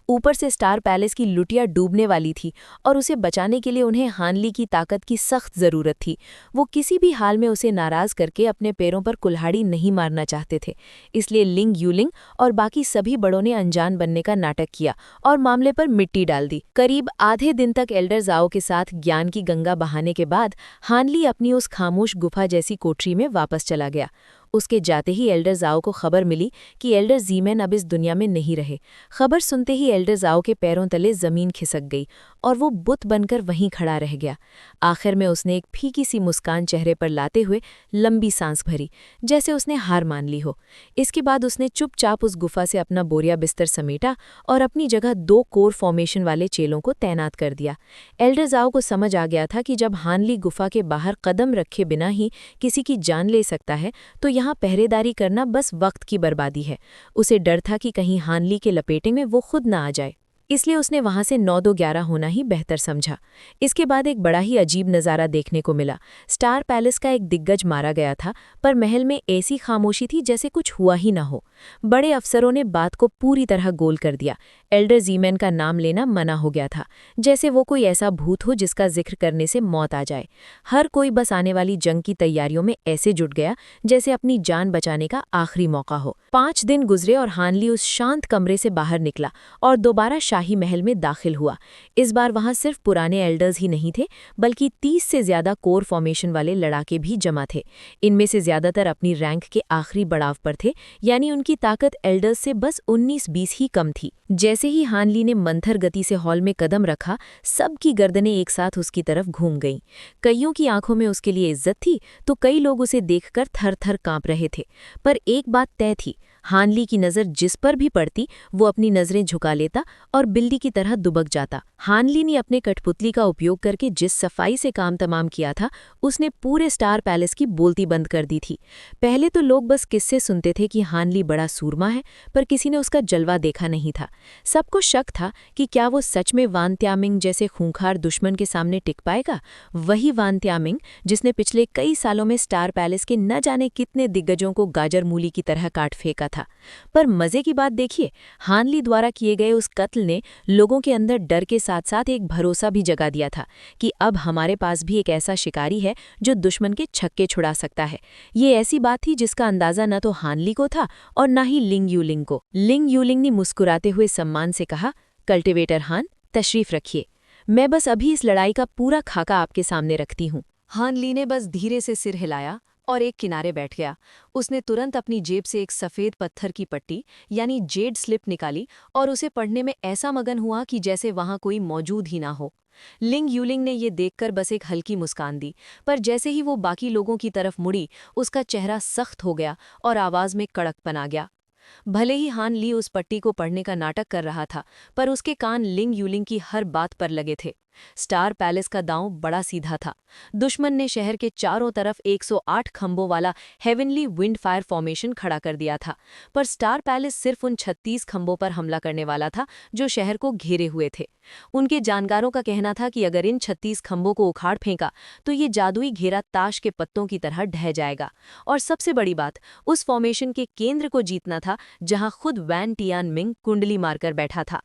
ऊपर से स्टार पैलेस की लुटिया डूबने वाली थी और उसे बचाने के लिए उन्हें हान ली की ताकत की सख्त ज़रूरत थी। वो किसी भी हाल में उसे नाराज़ करके अपने पैरों पर कुल्हाड़ी नहीं मारना चाहते थे। इसलिए लिंग यूलिंग और बाकी सभी बड़ों ने अनजान बनने का नाटक किया और मामले पर मिट्टी डाल दी। करीब आधे दिन तक एल्डर ज़ाओ के साथ ज्ञान की गंगा बहाने के बाद हान ली अपनी उस खामोश गुफा जैसी कोठरी में वापस चला गया। उसके जाते ही एल्डर ज़ाओ को खबर मिली कि एल्डर ज़ीमैन अब इस दुनिया में नहीं रहे। खबर सुनते ही एल्डर ज़ाओ के पैरों तले ज़मीन खिसक गई और वो बुत बनकर वहीं खड़ा रह गया। आखिर में उसने एक फीकी सी मुस्कान चेहरे पर लाते हुए लंबी सांस भरी, जैसे उसने हार मान ली हो। इसके बाद उसने चुपचाप उस गुफा से अपना बोरिया बिस्तर समेटा और अपनी जगह 2 कोर फॉर्मेशन वाले चेलों को तैनात कर दिया। एल्डर ज़ाओ को समझ आ गया था कि जब हान ली गुफा के बाहर कदम रखे बिना ही किसी की जान ले सकता है तो यहाँ पहरेदारी करना बस वक्त की बर्बादी है। उसे डर था कि कहीं हान ली के लपेटे में वो खुद ना आ जाए, इसलिए उसने वहां से 9-2-11 होना ही बेहतर समझा। इसके बाद एक बड़ा ही अजीब नज़ारा देखने को मिला। स्टार पैलेस का एक दिग्गज मारा गया था, पर महल में ऐसी खामोशी थी जैसे कुछ हुआ ही ना हो। बड़े अफसरों ने बात को पूरी तरह गोल कर दिया। एल्डर ज़ीमैन का नाम लेना मना हो गया था, जैसे वो कोई ऐसा भूत हो जिसका जिक्र करने से मौत आ जाए। हर कोई बस आने वाली जंग की तैयारियों में ऐसे जुट गया जैसे अपनी जान बचाने का आखिरी मौका हो। 5 दिन गुजरे और हान ली उस शांत कमरे से बाहर निकला और दोबारा शाही महल में दाखिल हुआ। इस बार वहां सिर्फ पुराने एल्डर्स ही नहीं थे, बल्कि 30 से ज्यादा कोर फॉर्मेशन वाले लड़ाके भी जमा थे। इनमें से ज्यादातर अपनी रैंक के आखिरी बढ़ाव पर थे, यानी उनकी ताकत एल्डर्स से बस 19-20 ही कम थी। जैसे ही हान ली ने मंथर गति से हॉल में कदम रखा, सबकी गर्दनें एक साथ उसकी तरफ घूम गईं। कईयों की आंखों में उसके लिए इज्जत थी तो कई लोग उसे देखकर थर-थर कांप रहे थे। पर एक बात तय थी, हान ली की नज़र जिस पर भी पड़ती वो अपनी नज़रें झुका लेता और बिल्ली की तरह दुबक जाता। हान ली ने अपने कठपुतली का उपयोग करके जिस सफाई से काम तमाम किया था, उसने पूरे स्टार पैलेस की बोलती बंद कर दी थी। पहले तो लोग बस किस्से सुनते थे कि हान ली बड़ा सूरमा है, पर किसी ने उसका जलवा देखा नहीं था। सबको शक था कि क्या वो सच में वान त्यामिंग जैसे खूंखार दुश्मन के सामने टिक पाएगा, वही वान त्यामिंग जिसने पिछले कई सालों में स्टार पैलेस के न जाने कितने दिग्गजों को गाजर मूली की तरह काट फेंका था। पर मजे की बात देखिए, हान ली द्वारा किए गए उस कत्ल ने लोगों के अंदर डर के साथ साथ एक भरोसा भी जगा दिया था कि अब हमारे पास भी एक ऐसा शिकारी है जो दुश्मन के छक्के छुड़ा सकता है। ये ऐसी बात थी जिसका अंदाजा न तो हान ली को था और न ही लिंग यूलिंग को। लिंग यूलिंग ने मुस्कुराते हुए सम्मान से कहा, कल्टीवेटर हान, तशरीफ रखिए। मैं बस अभी इस लड़ाई का पूरा खाका आपके सामने रखती हूँ। हान ली ने बस धीरे से सिर हिलाया और एक किनारे बैठ गया। उसने तुरंत अपनी जेब से एक सफ़ेद पत्थर की पट्टी यानी जेड स्लिप निकाली और उसे पढ़ने में ऐसा मगन हुआ कि जैसे वहां कोई मौजूद ही ना हो। लिंग यूलिंग ने ये देखकर बस एक हल्की मुस्कान दी, पर जैसे ही वो बाकी लोगों की तरफ मुड़ी, उसका चेहरा सख्त हो गया और आवाज में कड़कपन आ गया। भले ही हान ली उस पट्टी को पढ़ने का नाटक कर रहा था, पर उसके कान लिंग यूलिंग की हर बात पर लगे थे। स्टार पैलेस का दांव बड़ा सीधा था। दुश्मन ने शहर के चारों तरफ 108 खंभों वाला हेवनली विंड फायर फॉर्मेशन खड़ा कर दिया था, पर स्टार पैलेस सिर्फ उन 36 खंभों पर हमला करने वाला था जो शहर को घेरे हुए थे। उनके जानकारों का कहना था कि अगर इन 36 खंभों को उखाड़ फेंका तो ये जादुई घेरा ताश के पत्तों की तरह ढह जाएगा। और सबसे बड़ी बात, उस फॉर्मेशन के केंद्र को जीतना था जहां खुद वैन टियानमिंग कुंडली मारकर बैठा था।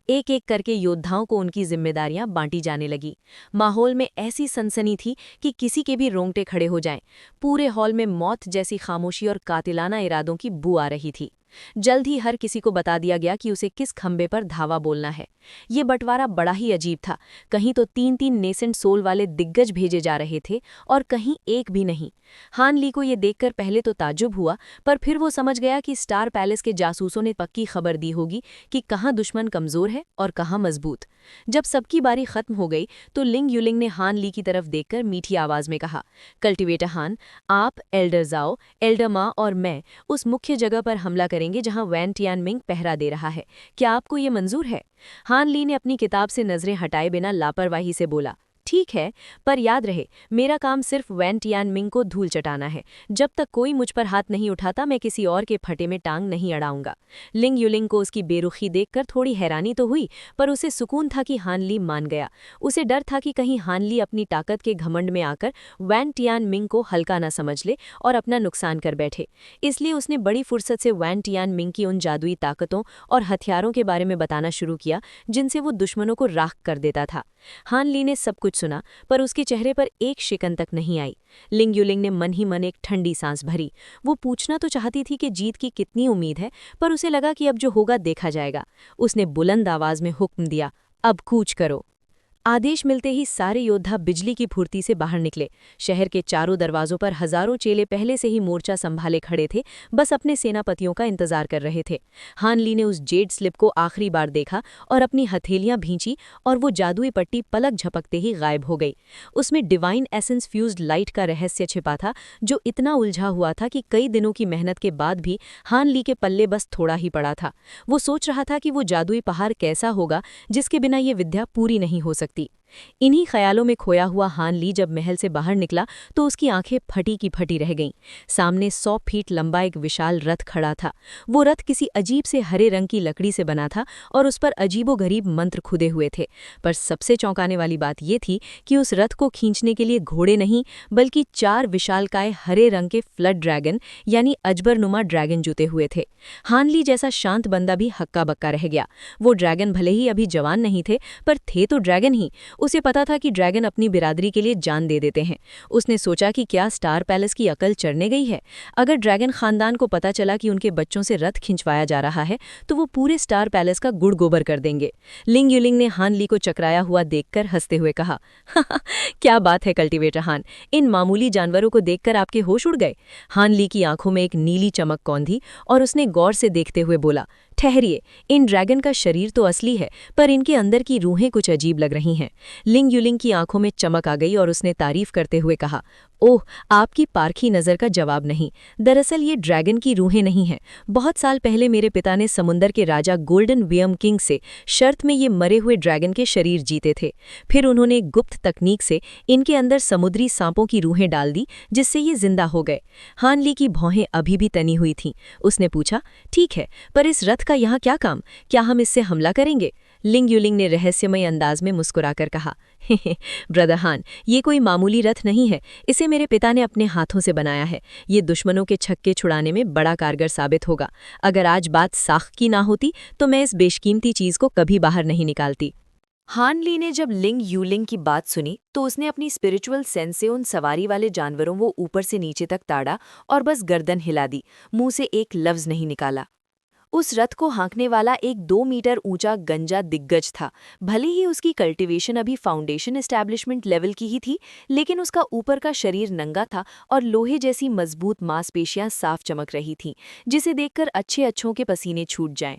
एक एक करके योद्धाओं को उनकी जिम्मेदारियां बांटी जाने लगी। माहौल में ऐसी सनसनी थी कि किसी के भी रोंगटे खड़े हो जाएं। पूरे हॉल में मौत जैसी खामोशी और कातिलाना इरादों की बू आ रही थी। जल्द ही हर किसी को बता दिया गया कि उसे किस खंबे पर धावा बोलना है। ये बंटवारा बड़ा ही अजीब था। कहीं तो 3-3 नेसेंट सोल वाले दिग्गज भेजे जा रहे थे और कहीं एक भी नहीं। हान ली को ये देखकर पहले तो ताज्जुब हुआ, पर फिर वो समझ गया कि स्टार पैलेस के जासूसों ने पक्की खबर दी होगी कि कहाँ दुश्मन कमजोर है और कहाँ मजबूत। जब सबकी बारी खत्म हो गई तो लिंग यूलिंग ने हान ली की तरफ देखकर मीठी आवाज में कहा, कल्टिवेटर हान, आप, एल्डर जाओ, एल्डर मा और मैं उस मुख्य जगह पर हमला करेंगे जहां वैन टियानमिंग पहरा दे रहा है। क्या आपको ये मंजूर है? हान ली ने अपनी किताब से नजरें हटाए बिना लापरवाही से बोला, ठीक है, पर याद रहे मेरा काम सिर्फ वैन टियानमिंग को धूल चटाना है। जब तक कोई मुझ पर हाथ नहीं उठाता मैं किसी और के फटे में टांग नहीं अड़ाऊंगा। लिंग यूलिंग को उसकी बेरुखी देखकर थोड़ी हैरानी तो हुई, पर उसे सुकून था कि हान ली मान गया। उसे डर था कि कहीं हान ली अपनी ताकत के घमंड में आकर वैन टियानमिंग को हल्का न समझ ले और अपना नुकसान कर बैठे। इसलिए उसने बड़ी फुर्सत से वैन टियानमिंग की उन जादुई ताकतों और हथियारों के बारे में बताना शुरू किया जिनसे वो दुश्मनों को राख कर देता था। हान ली ने सब कुछ सुना, पर उसके चेहरे पर एक शिकन तक नहीं आई। लिंग यूलिंग ने मन ही मन एक ठंडी सांस भरी। वो पूछना तो चाहती थी कि जीत की कितनी उम्मीद है, पर उसे लगा कि अब जो होगा देखा जाएगा। उसने बुलंद आवाज में हुक्म दिया, अब कूच करो। आदेश मिलते ही सारे योद्धा बिजली की फुर्ती से बाहर निकले। शहर के चारों दरवाजों पर हजारों चेले पहले से ही मोर्चा संभाले खड़े थे, बस अपने सेनापतियों का इंतजार कर रहे थे। हान ली ने उस जेड स्लिप को आखिरी बार देखा और अपनी हथेलियां भींची और वो जादुई पट्टी पलक झपकते ही गायब हो गई। उसमें डिवाइन एसेंस फ्यूज्ड लाइट का रहस्य छिपा था, जो इतना उलझा हुआ था कि कई दिनों की मेहनत के बाद भी हान ली के पल्ले बस थोड़ा ही पड़ा था। वो सोच रहा था कि वो जादुई पहाड़ कैसा होगा जिसके बिना ये विद्या पूरी नहीं हो सकती। इन्हीं ख्यालों में खोया हुआ हान ली जब महल से बाहर निकला तो उसकी आंखें फटी की फटी रह गईं। सामने 100 फीट लंबा एक विशाल रथ खड़ा था। वो रथ किसी अजीब से हरे रंग की लकड़ी से बना था और उस पर अजीबोगरीब मंत्र खुदे हुए थे। पर सबसे चौंकाने वाली बात ये थी कि उस रथ को खींचने के लिए घोड़े नहीं, बल्कि 4 विशालकाय हरे रंग के फ्लड ड्रैगन यानी अजबरनुमा ड्रैगन जुते हुए थे। हान ली जैसा शांत बंदा भी हक्का बक्का रह गया। वो ड्रैगन भले ही अभी जवान नहीं थे, पर थे तो ड्रैगन ही। उसे पता था कि ड्रैगन अपनी बिरादरी के लिए जान दे देते हैं। उसने सोचा कि क्या स्टार पैलेस की अकल चढ़ने गई है? अगर ड्रैगन खानदान को पता चला कि उनके बच्चों से रथ खिंचवाया जा रहा है तो वो पूरे स्टार पैलेस का गुड़ गोबर कर देंगे। लिंग यूलिंग ने हान ली को चकराया हुआ देखकर हंसते हुए कहा, क्या बात है कल्टिवेटर हान, इन मामूली जानवरों को देखकर आपके होश उड़ गए? हान ली की आंखों में एक नीली चमक कौंधी और उसने गौर से देखते हुए बोला, ठहरिए, इन ड्रैगन का शरीर तो असली है, पर इनके अंदर की रूहें कुछ अजीब लग रही हैं। लिंग यूलिंग की आंखों में चमक आ गई और उसने तारीफ करते हुए कहा, ओह, आपकी पारखी नज़र का जवाब नहीं। दरअसल ये ड्रैगन की रूहें नहीं हैं। बहुत साल पहले मेरे पिता ने समुंदर के राजा गोल्डन वियम किंग से शर्त में ये मरे हुए ड्रैगन के शरीर जीते थे। फिर उन्होंने एक गुप्त तकनीक से इनके अंदर समुद्री सांपों की रूहें डाल दी, जिससे ये जिंदा हो गए। हान ली की भौहें अभी भी तनी हुई थीं। उसने पूछा, ठीक है, पर इस रथ का यहाँ क्या काम? क्या हम इससे हमला करेंगे? लिंग यूलिंग ने रहस्यमय अंदाज में मुस्कुराकर कहा, ब्रदर हान, ये कोई मामूली रथ नहीं है। इसे मेरे पिता ने अपने हाथों से बनाया है। ये दुश्मनों के छक्के छुड़ाने में बड़ा कारगर साबित होगा। अगर आज बात साख की ना होती तो मैं इस बेशकीमती चीज को कभी बाहर नहीं निकालती। हान ली ने जब लिंग यूलिंग की बात सुनी तो उसने अपनी स्पिरिचुअल सेंस से उन सवारी वाले जानवरों को ऊपर से नीचे तक ताड़ा और बस गर्दन हिला दी, मुंह से एक लफ्ज नहीं निकाला। उस रथ को हाँकने वाला एक 2 मीटर ऊंचा गंजा दिग्गज था। भले ही उसकी कल्टीवेशन अभी फाउंडेशन एस्टैब्लिशमेंट लेवल की ही थी, लेकिन उसका ऊपर का शरीर नंगा था और लोहे जैसी मजबूत मांसपेशियां साफ चमक रही थीं, जिसे देखकर अच्छे अच्छों के पसीने छूट जाएं।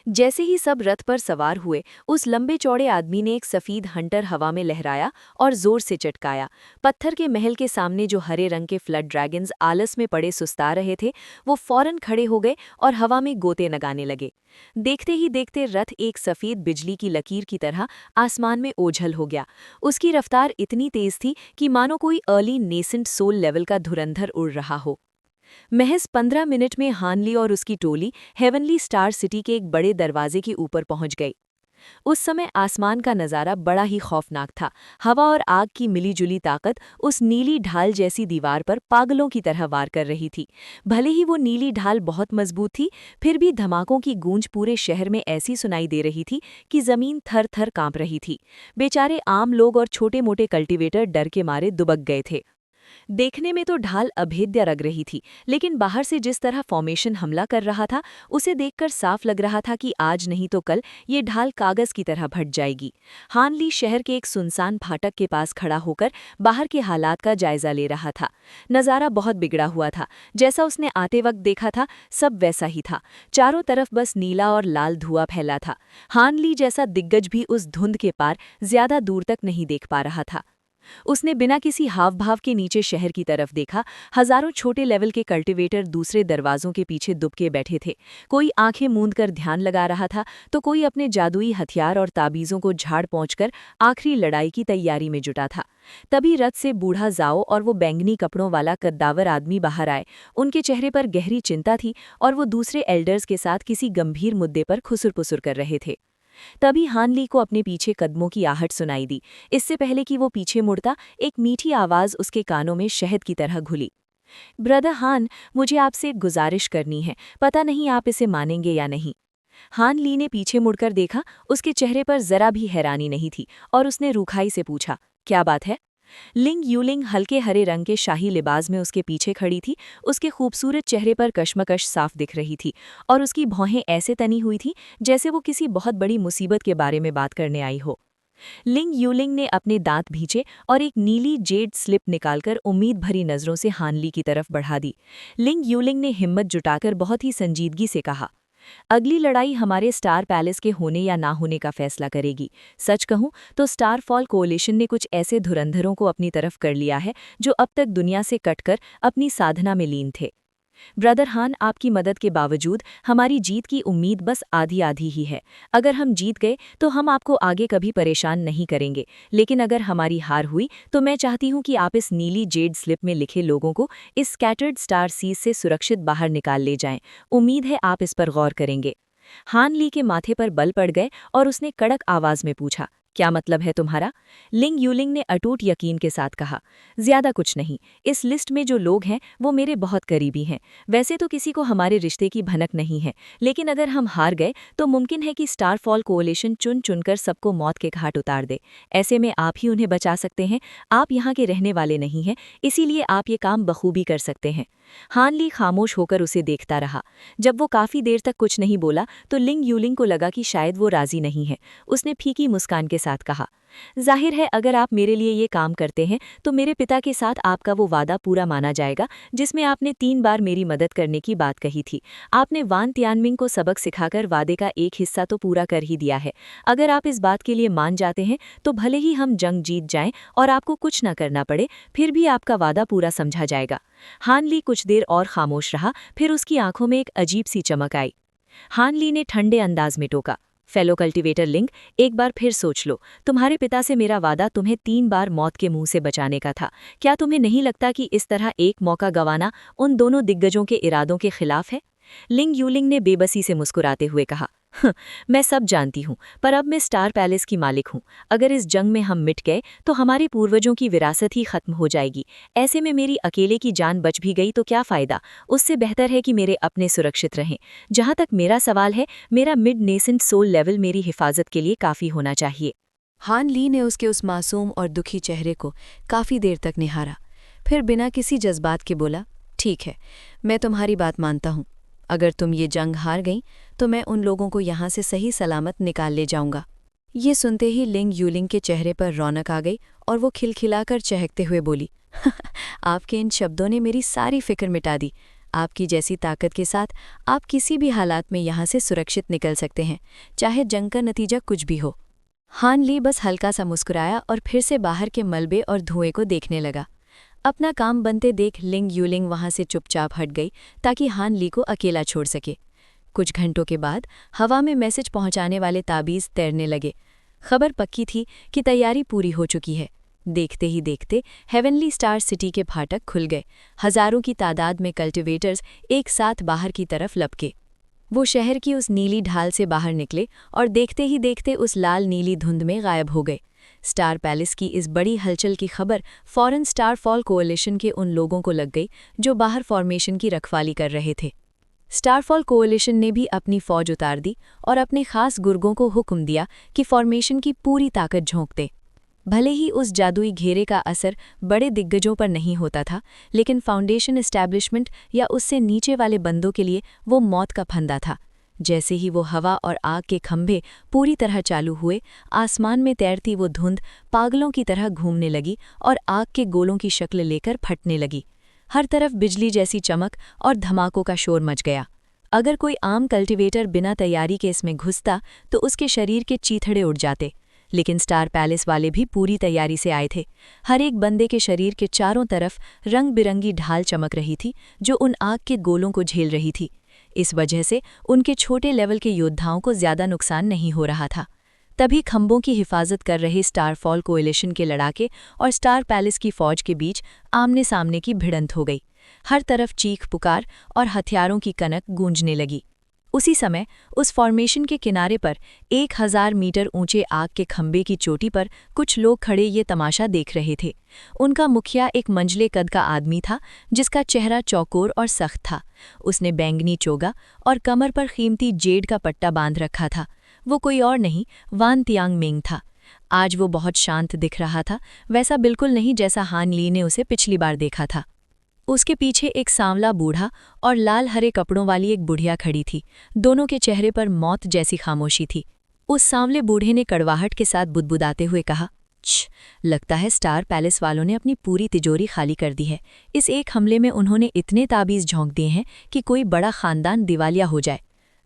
जैसे ही सब रथ पर सवार हुए, उस लंबे चौड़े आदमी ने एक सफेद हंटर हवा में लहराया और जोर से चटकाया। पत्थर के महल के सामने जो हरे रंग के फ्लड ड्रैगन्स आलस में पड़े सुस्ता रहे थे, वो फौरन खड़े हो गए और हवा में गोते लगाने लगे। देखते ही देखते रथ एक सफेद बिजली की लकीर की तरह आसमान में ओझल हो गया। उसकी रफ्तार इतनी तेज थी कि मानो कोई अर्ली नेसेंट सोल लेवल का धुरंधर उड़ रहा हो। महज 15 मिनट में हानली और उसकी टोली हेवनली स्टार सिटी के एक बड़े दरवाजे के ऊपर पहुंच गई। उस समय आसमान का नज़ारा बड़ा ही खौफनाक था। हवा और आग की मिलीजुली ताकत उस नीली ढाल जैसी दीवार पर पागलों की तरह वार कर रही थी। भले ही वो नीली ढाल बहुत मजबूत थी, फिर भी धमाकों की गूंज पूरे शहर में ऐसी सुनाई दे रही थी कि जमीन थर थर कांप रही थी। बेचारे आम लोग और छोटे मोटे कल्टीवेटर डर के मारे दुबक गए थे। देखने में तो ढाल अभेद्य लग रही थी, लेकिन बाहर से जिस तरह फॉर्मेशन हमला कर रहा था, उसे देखकर साफ लग रहा था कि आज नहीं तो कल ये ढाल कागज की तरह फट जाएगी। हानली शहर के एक सुनसान फाटक के पास खड़ा होकर बाहर के हालात का जायजा ले रहा था। नज़ारा बहुत बिगड़ा हुआ था। जैसा उसने आते वक्त देखा था, सब वैसा ही था। चारों तरफ बस नीला और लाल धुआं फैला था। हानली जैसा दिग्गज भी उस धुंध के पार ज्यादा दूर तक नहीं देख पा रहा था। उसने बिना किसी हाव भाव के नीचे शहर की तरफ देखा। हजारों छोटे लेवल के कल्टीवेटर दूसरे दरवाजों के पीछे दुबके बैठे थे। कोई आंखें मूंद कर ध्यान लगा रहा था, तो कोई अपने जादुई हथियार और ताबीजों को झाड़ पहुंचकर आखिरी लड़ाई की तैयारी में जुटा था। तभी रथ से बूढ़ा जाओ और वो बैंगनी कपड़ों वाला कद्दावर आदमी बाहर आए। उनके चेहरे पर गहरी चिंता थी और वो दूसरे एल्डर्स के साथ किसी गंभीर मुद्दे पर खुसुर-पुसुर कर रहे थे। तभी हानली को अपने पीछे कदमों की आहट सुनाई दी। इससे पहले कि वो पीछे मुड़ता, एक मीठी आवाज उसके कानों में शहद की तरह घुली। ब्रदर हान, मुझे आपसे एक गुजारिश करनी है। पता नहीं आप इसे मानेंगे या नहीं। हान ली ने पीछे मुड़कर देखा। उसके चेहरे पर जरा भी हैरानी नहीं थी और उसने रूखाई से पूछा, क्या बात है? लिंग यूलिंग हल्के हरे रंग के शाही लिबास में उसके पीछे खड़ी थी। उसके खूबसूरत चेहरे पर कश्मकश साफ दिख रही थी और उसकी भौहें ऐसे तनी हुई थी जैसे वो किसी बहुत बड़ी मुसीबत के बारे में बात करने आई हो। लिंग यूलिंग ने अपने दांत भींचे और एक नीली जेड स्लिप निकालकर उम्मीद भरी नजरों से हानली की तरफ बढ़ा दी। लिंग यूलिंग ने हिम्मत जुटाकर बहुत ही संजीदगी से कहा, अगली लड़ाई हमारे स्टार पैलेस के होने या ना होने का फैसला करेगी। सच कहूं तो स्टारफॉल कोalition ने कुछ ऐसे धुरंधरों को अपनी तरफ कर लिया है जो अब तक दुनिया से कटकर अपनी साधना में लीन थे। ब्रदर हान, आपकी मदद के बावजूद हमारी जीत की उम्मीद बस आधी आधी ही है। अगर हम जीत गए तो हम आपको आगे कभी परेशान नहीं करेंगे, लेकिन अगर हमारी हार हुई तो मैं चाहती हूं कि आप इस नीली जेड स्लिप में लिखे लोगों को इस स्कैटर्ड स्टार सीज से सुरक्षित बाहर निकाल ले जाएं। उम्मीद है आप इस पर गौर करेंगे। हान ली के माथे पर बल पड़ गए और उसने कड़क आवाज में पूछा, क्या मतलब है तुम्हारा? लिंग यूलिंग ने अटूट यकीन के साथ कहा, ज्यादा कुछ नहीं। इस लिस्ट में जो लोग हैं वो मेरे बहुत करीबी हैं। वैसे तो किसी को हमारे रिश्ते की भनक नहीं है, लेकिन अगर हम हार गए तो मुमकिन है कि स्टारफॉल कोalition चुन चुनकर सबको मौत के घाट उतार दे। ऐसे में आप ही उन्हें बचा सकते हैं। आप यहाँ के रहने वाले नहीं हैं, इसीलिए आप ये काम बखूबी कर सकते हैं। हान ली खामोश होकर उसे देखता रहा। जब वो काफी देर तक कुछ नहीं बोला तो लिंग यूलिंग को लगा कि शायद वो राजी नहीं है। उसने फीकी मुस्कान के साथ कहा, जाहिर है अगर आप मेरे लिए ये काम करते हैं तो मेरे पिता के साथ आपका वो वादा पूरा माना जाएगा जिसमें आपने 3 बार मेरी मदद करने की बात कही थी। आपने वान तियानमिंग को सबक सिखाकर वादे का एक हिस्सा तो पूरा कर ही दिया है। अगर आप इस बात के लिए मान जाते हैं तो भले ही हम जंग जीत जाएं और आपको कुछ न करना पड़े, फिर भी आपका वादा पूरा समझा जाएगा। हान ली कुछ देर और खामोश रहा, फिर उसकी आंखों में एक अजीब सी चमक आई। हान ली ने ठंडे अंदाज में टोका, फेलो कल्टीवेटर लिंग, एक बार फिर सोच लो। तुम्हारे पिता से मेरा वादा तुम्हें 3 बार मौत के मुंह से बचाने का था। क्या तुम्हें नहीं लगता कि इस तरह एक मौका गंवाना उन दोनों दिग्गजों के इरादों के खिलाफ है? लिंग यूलिंग ने बेबसी से मुस्कुराते हुए कहा, मैं सब जानती हूँ, पर अब मैं स्टार पैलेस की मालिक हूँ। अगर इस जंग में हम मिट गए तो हमारे पूर्वजों की विरासत ही खत्म हो जाएगी। ऐसे में मेरी अकेले की जान बच भी गई तो क्या फ़ायदा? उससे बेहतर है कि मेरे अपने सुरक्षित रहें। जहाँ तक मेरा सवाल है, मेरा मिड नेसेंट सोल लेवल मेरी हिफाजत के लिए काफ़ी होना चाहिए। हान ली ने उसके उस मासूम और दुखी चेहरे को काफ़ी देर तक निहारा, फिर बिना किसी जज्बात के बोला, ठीक है, मैं तुम्हारी बात मानता हूँ। अगर तुम ये जंग हार गई तो मैं उन लोगों को यहाँ से सही सलामत निकाल ले जाऊंगा। ये सुनते ही लिंग यूलिंग के चेहरे पर रौनक आ गई और वो खिलखिलाकर चहकते हुए बोली, आपके इन शब्दों ने मेरी सारी फिक्र मिटा दी। आपकी जैसी ताकत के साथ आप किसी भी हालात में यहाँ से सुरक्षित निकल सकते हैं, चाहे जंग का नतीजा कुछ भी हो। हान ली बस हल्का सा मुस्कुराया और फिर से बाहर के मलबे और धुएं को देखने लगा। अपना काम बनते देख लिंग यूलिंग वहाँ से चुपचाप हट गई ताकि हान ली को अकेला छोड़ सके। कुछ घंटों के बाद हवा में मैसेज पहुंचाने वाले ताबीज़ तैरने लगे। खबर पक्की थी कि तैयारी पूरी हो चुकी है। देखते ही देखते हेवनली स्टार सिटी के फाटक खुल गए। हजारों की तादाद में कल्टिवेटर्स एक साथ बाहर की तरफ लपके। वो शहर की उस नीली ढाल से बाहर निकले और देखते ही देखते उस लाल नीली धुंध में गायब हो गए। स्टार पैलेस की इस बड़ी हलचल की खबर फौरन स्टारफॉल कोएलिशन के उन लोगों को लग गई जो बाहर फॉर्मेशन की रखवाली कर रहे थे। स्टारफॉल कोएलिशन ने भी अपनी फौज उतार दी और अपने खास गुर्गों को हुक्म दिया कि फॉर्मेशन की पूरी ताकत झोंक दे। भले ही उस जादुई घेरे का असर बड़े दिग्गजों पर नहीं होता था, लेकिन फाउंडेशन एस्टैब्लिशमेंट या उससे नीचे वाले बंदों के लिए वो मौत का फंदा था। जैसे ही वो हवा और आग के खंभे पूरी तरह चालू हुए, आसमान में तैरती वो धुंध पागलों की तरह घूमने लगी और आग के गोलों की शक्ल लेकर फटने लगी। हर तरफ बिजली जैसी चमक और धमाकों का शोर मच गया। अगर कोई आम कल्टीवेटर बिना तैयारी के इसमें घुसता तो उसके शरीर के चीथड़े उड़ जाते, लेकिन स्टार पैलेस वाले भी पूरी तैयारी से आए थे। हर एक बंदे के शरीर के चारों तरफ रंग बिरंगी ढाल चमक रही थी जो उन आग के गोलों को झेल रही थी। इस वजह से उनके छोटे लेवल के योद्धाओं को ज्यादा नुकसान नहीं हो रहा था। तभी खंभों की हिफाजत कर रहे स्टारफॉल कोएलिशन के लड़ाके और स्टार पैलेस की फौज के बीच आमने सामने की भिड़ंत हो गई। हर तरफ चीख पुकार और हथियारों की कनक गूंजने लगी। उसी समय उस फॉर्मेशन के किनारे पर 1000 मीटर ऊंचे आग के खंभे की चोटी पर कुछ लोग खड़े ये तमाशा देख रहे थे। उनका मुखिया एक मंझले कद का आदमी था जिसका चेहरा चौकोर और सख्त था। उसने बैंगनी चोगा और कमर पर कीमती जेड का पट्टा बांध रखा था। वो कोई और नहीं, वान तियांग मिंग था। आज वो बहुत शांत दिख रहा था, वैसा बिल्कुल नहीं जैसा हान ली ने उसे पिछली बार देखा था। उसके पीछे एक सांवला बूढ़ा और लाल हरे कपड़ों वाली एक बुढ़िया खड़ी थी। दोनों के चेहरे पर मौत जैसी खामोशी थी। उस सांवले बूढ़े ने कड़वाहट के साथ बुदबुदाते हुए कहा, लगता है स्टार पैलेस वालों ने अपनी पूरी तिजोरी खाली कर दी है। इस एक हमले में उन्होंने इतने ताबीज़ झोंक दिए हैं कि कोई बड़ा खानदान दिवालिया हो जाए।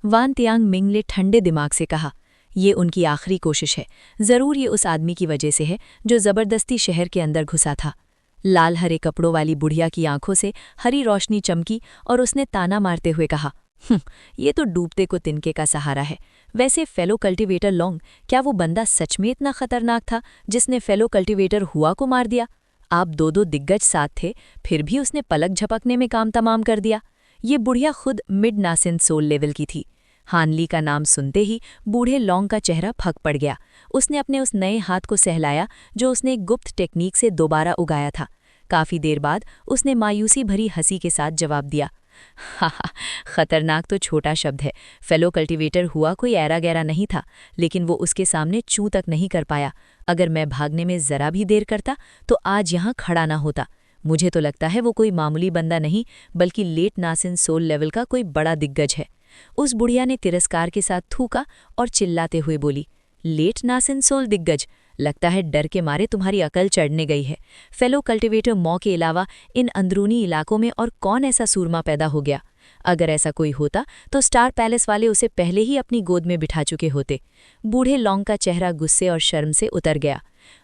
वान तियांग मिंग ने ठंडे दिमाग से कहा, ये उनकी आखिरी कोशिश है। ज़रूर ये उस आदमी की वजह से है जो ज़बरदस्ती शहर के अंदर घुसा था। लाल हरे कपड़ों वाली बुढ़िया की आंखों से हरी रोशनी चमकी और उसने ताना मारते हुए कहा, ये तो डूबते को तिनके का सहारा है। वैसे फेलो कल्टीवेटर लॉन्ग, क्या वो बंदा सच में इतना खतरनाक था जिसने फेलो कल्टीवेटर हुआ को मार दिया? आप दो दिग्गज साथ थे, फिर भी उसने पलक झपकने में काम तमाम कर दिया। ये बुढ़िया खुद मिड नासिन सोल लेवल की थी। हानली का नाम सुनते ही बूढ़े लॉन्ग का चेहरा फक पड़ गया। उसने अपने उस नए हाथ को सहलाया जो उसने एक गुप्त टेक्निक से दोबारा उगाया था। काफ़ी देर बाद उसने मायूसी भरी हंसी के साथ जवाब दिया, हा, खतरनाक तो छोटा शब्द है। फेलो कल्टीवेटर हुआ कोई ऐरा गैरा नहीं था, लेकिन वो उसके सामने चूं तक नहीं कर पाया। अगर मैं भागने में ज़रा भी देर करता तो आज यहाँ खड़ा ना होता। मुझे तो लगता है वो कोई मामूली बंदा नहीं, बल्कि लेट नासिन सोल लेवल का कोई बड़ा दिग्गज है। उस बुढ़िया ने तिरस्कार के साथ थूका और चिल्लाते हुए बोली, लेट नासिन सोल दिग्गज? लगता है डर के मारे तुम्हारी अकल चढ़ने गई है। फेलो कल्टीवेटर मॉ के अलावा इन अंदरूनी इलाकों में और कौन ऐसा सूरमा पैदा हो गया? अगर ऐसा कोई होता तो स्टार पैलेस वाले उसे पहले ही अपनी गोद में बिठा चुके होते। बूढ़े लॉन्ग का चेहरा गुस्से और शर्म से उतर गया।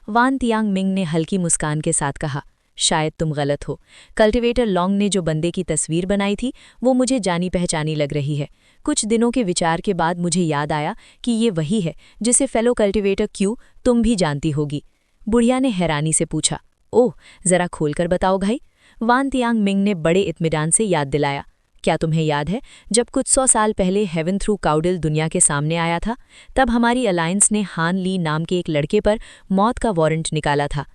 वान तियांग मिंग ने हल्की मुस्कान के साथ कहा, शायद तुम गलत हो। कल्टीवेटर लॉन्ग ने जो बंदे की तस्वीर बनाई थी वो मुझे जानी पहचानी लग रही है। कुछ दिनों के विचार के बाद मुझे याद आया कि ये वही है जिसे फेलो कल्टीवेटर क्यू तुम भी जानती होगी। बुढ़िया ने हैरानी से पूछा, ओह, ज़रा खोलकर बताओ भाई। वान तियांग मिंग ने बड़े इत्मीनान से याद दिलाया, क्या तुम्हें याद है जब कुछ 100 साल पहले हेवन थ्रू काउडिल दुनिया के सामने आया था? तब हमारी अलायंस ने हान ली नाम के एक लड़के पर मौत का वारंट निकाला था।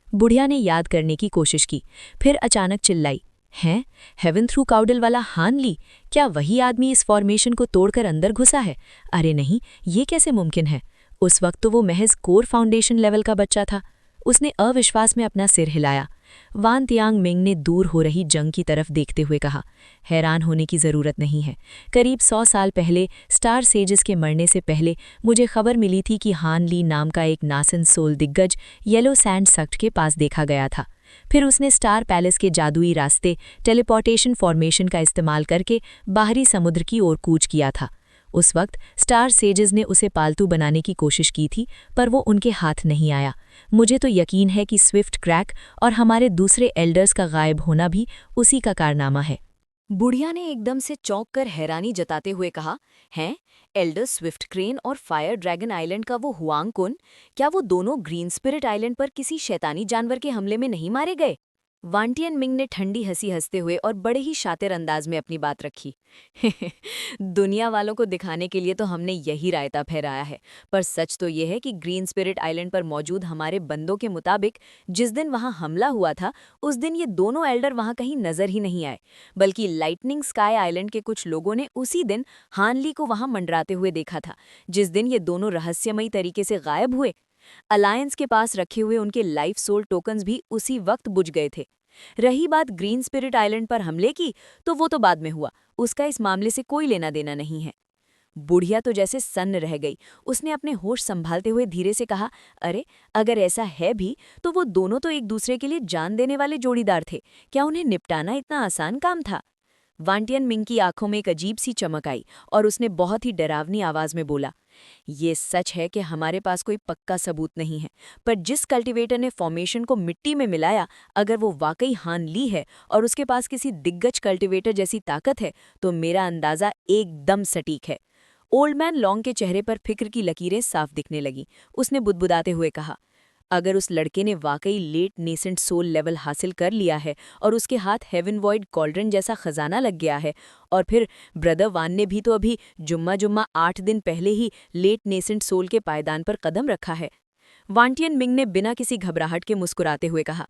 बुढ़िया ने याद करने की कोशिश की, फिर अचानक चिल्लाई, हैं? हेवन थ्रू काउडिल वाला हान ली? क्या वही आदमी इस फॉर्मेशन को तोड़कर अंदर घुसा है? अरे नहीं, ये कैसे मुमकिन है? उस वक्त तो वो महज कोर फाउंडेशन लेवल का बच्चा था। उसने अविश्वास में अपना सिर हिलाया। वान तियांग मिंग ने दूर हो रही जंग की तरफ देखते हुए कहा, हैरान होने की ज़रूरत नहीं है। करीब 100 साल पहले स्टार सेजेस के मरने से पहले मुझे खबर मिली थी कि हान ली नाम का एक नासन सोल दिग्गज येलो सैंड सक्ट के पास देखा गया था। फिर उसने स्टार पैलेस के जादुई रास्ते टेलीपोर्टेशन फॉर्मेशन का इस्तेमाल करके बाहरी समुद्र की ओर कूच किया था। उस वक्त स्टार सेजेस ने उसे पालतू बनाने की कोशिश की थी, पर वो उनके हाथ नहीं आया। मुझे तो यकीन है कि स्विफ्ट क्रैक और हमारे दूसरे एल्डर्स का गायब होना भी उसी का कारनामा है। बुढ़िया ने एकदम से चौंक कर हैरानी जताते हुए कहा, हैं, एल्डर स्विफ्ट क्रेन और फायर ड्रैगन आइलैंड का वो हुआंग कुन, क्या वो दोनों ग्रीन स्पिरिट आइलैंड पर किसी शैतानी जानवर के हमले में नहीं मारे गए? वांटियन मिंग ने ठंडी हंसी हंसते हुए और बड़े ही शातिर अंदाज में अपनी बात रखी। दुनिया वालों को दिखाने के लिए तो हमने यही रायता फहराया है, पर सच तो यह है कि ग्रीन स्पिरिट आइलैंड पर मौजूद हमारे बंदों के मुताबिक जिस दिन वहां हमला हुआ था उस दिन ये दोनों एल्डर वहां कहीं नजर ही नहीं आए, बल्कि लाइटनिंग स्काई आइलैंड के कुछ लोगों ने उसी दिन हानली को वहां मंडराते हुए देखा था, जिस दिन ये दोनों रहस्यमयी तरीके से गायब हुए। अलायंस के पास रखे हुए उनके लाइफ सोल टोकन्स भी उसी वक्त बुझ गए थे। रही बात ग्रीन स्पिरिट आइलैंड पर हमले की, तो वो तो बाद में हुआ, उसका इस मामले से कोई लेना देना नहीं है। बुढ़िया तो जैसे सन्न रह गई। उसने अपने होश संभालते हुए धीरे से कहा, अरे अगर ऐसा है भी तो वो दोनों तो एक दूसरे के लिए जान देने वाले जोड़ीदार थे, क्या उन्हें निपटाना इतना आसान काम था? वांटियन मिंग की आंखों में एक अजीब सी चमक आई और उसने बहुत ही डरावनी आवाज में बोला, ये सच है कि हमारे पास कोई पक्का सबूत नहीं है, पर जिस कल्टीवेटर ने फॉर्मेशन को मिट्टी में मिलाया, अगर वो वाकई हान ली है और उसके पास किसी दिग्गज कल्टीवेटर जैसी ताकत है, तो मेरा अंदाजा एकदम सटीक है। ओल्ड मैन लॉन्ग के चेहरे पर फिक्र की लकीरें साफ दिखने लगीं। उसने बुदबुदाते हुए कहा, अगर उस लड़के ने वाकई लेट नेसेंट सोल लेवल हासिल कर लिया है और उसके हाथ हेवन वॉइड कॉल्ड्रन जैसा खजाना लग गया है, और फिर ब्रदर वान ने भी तो अभी जुम्मा 8 दिन पहले ही लेट नेसेंट सोल के पायदान पर कदम रखा है। वांटियन मिंग ने बिना किसी घबराहट के मुस्कुराते हुए कहा,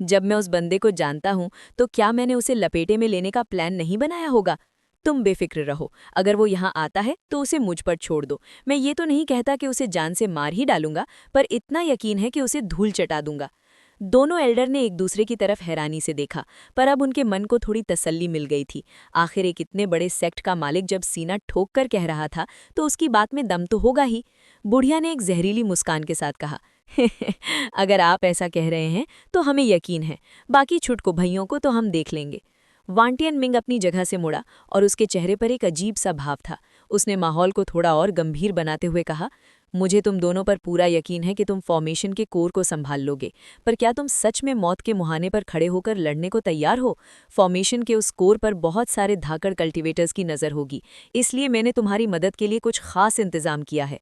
जब मैं उस बंदे को जानता हूं तो क्या मैंने उसे लपेटे में लेने का प्लान नहीं बनाया होगा? तुम बेफिक्र रहो, अगर वो यहाँ आता है तो उसे मुझ पर छोड़ दो। मैं ये तो नहीं कहता कि उसे जान से मार ही डालूंगा, पर इतना यकीन है कि उसे धूल चटा दूंगा। दोनों एल्डर ने एक दूसरे की तरफ हैरानी से देखा, पर अब उनके मन को थोड़ी तसल्ली मिल गई थी। आखिर एक इतने बड़े सेक्ट का मालिक जब सीना ठोक कर कह रहा था तो उसकी बात में दम तो होगा ही। बुढ़िया ने एक जहरीली मुस्कान के साथ कहा, अगर आप ऐसा कह रहे हैं तो हमें यकीन है, बाकी छुटको भैयों को तो हम देख लेंगे। वांटियन मिंग अपनी जगह से मुड़ा और उसके चेहरे पर एक अजीब सा भाव था। उसने माहौल को थोड़ा और गंभीर बनाते हुए कहा, मुझे तुम दोनों पर पूरा यकीन है कि तुम फॉर्मेशन के कोर को संभाल लोगे, पर क्या तुम सच में मौत के मुहाने पर खड़े होकर लड़ने को तैयार हो? फॉर्मेशन के उस कोर पर बहुत सारे धाकड़ कल्टीवेटर्स की नज़र होगी, इसलिए मैंने तुम्हारी मदद के लिए कुछ खास इंतजाम किया है।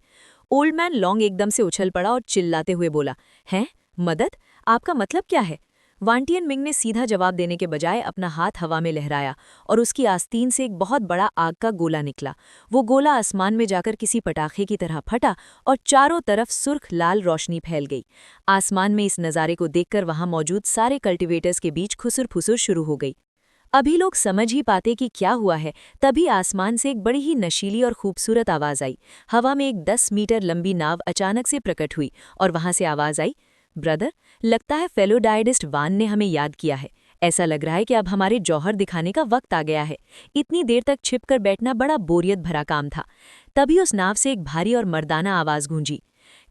ओल्ड मैन लॉन्ग एकदम से उछल पड़ा और चिल्लाते हुए बोला, हैं? मदद? आपका मतलब क्या है? वांटियन मिंग ने सीधा जवाब देने के बजाय अपना हाथ हवा में लहराया और उसकी आस्तीन से एक बहुत बड़ा आग का गोला निकला। वो गोला आसमान में जाकर किसी पटाखे की तरह फटा और चारों तरफ सुर्ख लाल रोशनी फैल गई। आसमान में इस नज़ारे को देखकर वहां मौजूद सारे कल्टीवेटर्स के बीच खुसुर-फुसुर शुरू हो गई। अभी लोग समझ ही पाते कि क्या हुआ है, तभी आसमान से एक बड़ी ही नशीली और खूबसूरत आवाज़ आई। हवा में एक 10 मीटर लंबी नाव अचानक से प्रकट हुई और वहां से आवाज़ आई, ब्रदर, लगता है फेलो डायडिस्ट वान ने हमें याद किया है। ऐसा लग रहा है कि अब हमारे जौहर दिखाने का वक्त आ गया है। इतनी देर तक छिपकर बैठना बड़ा बोरियत भरा काम था। तभी उस नाव से एक भारी और मर्दाना आवाज़ गूंजी,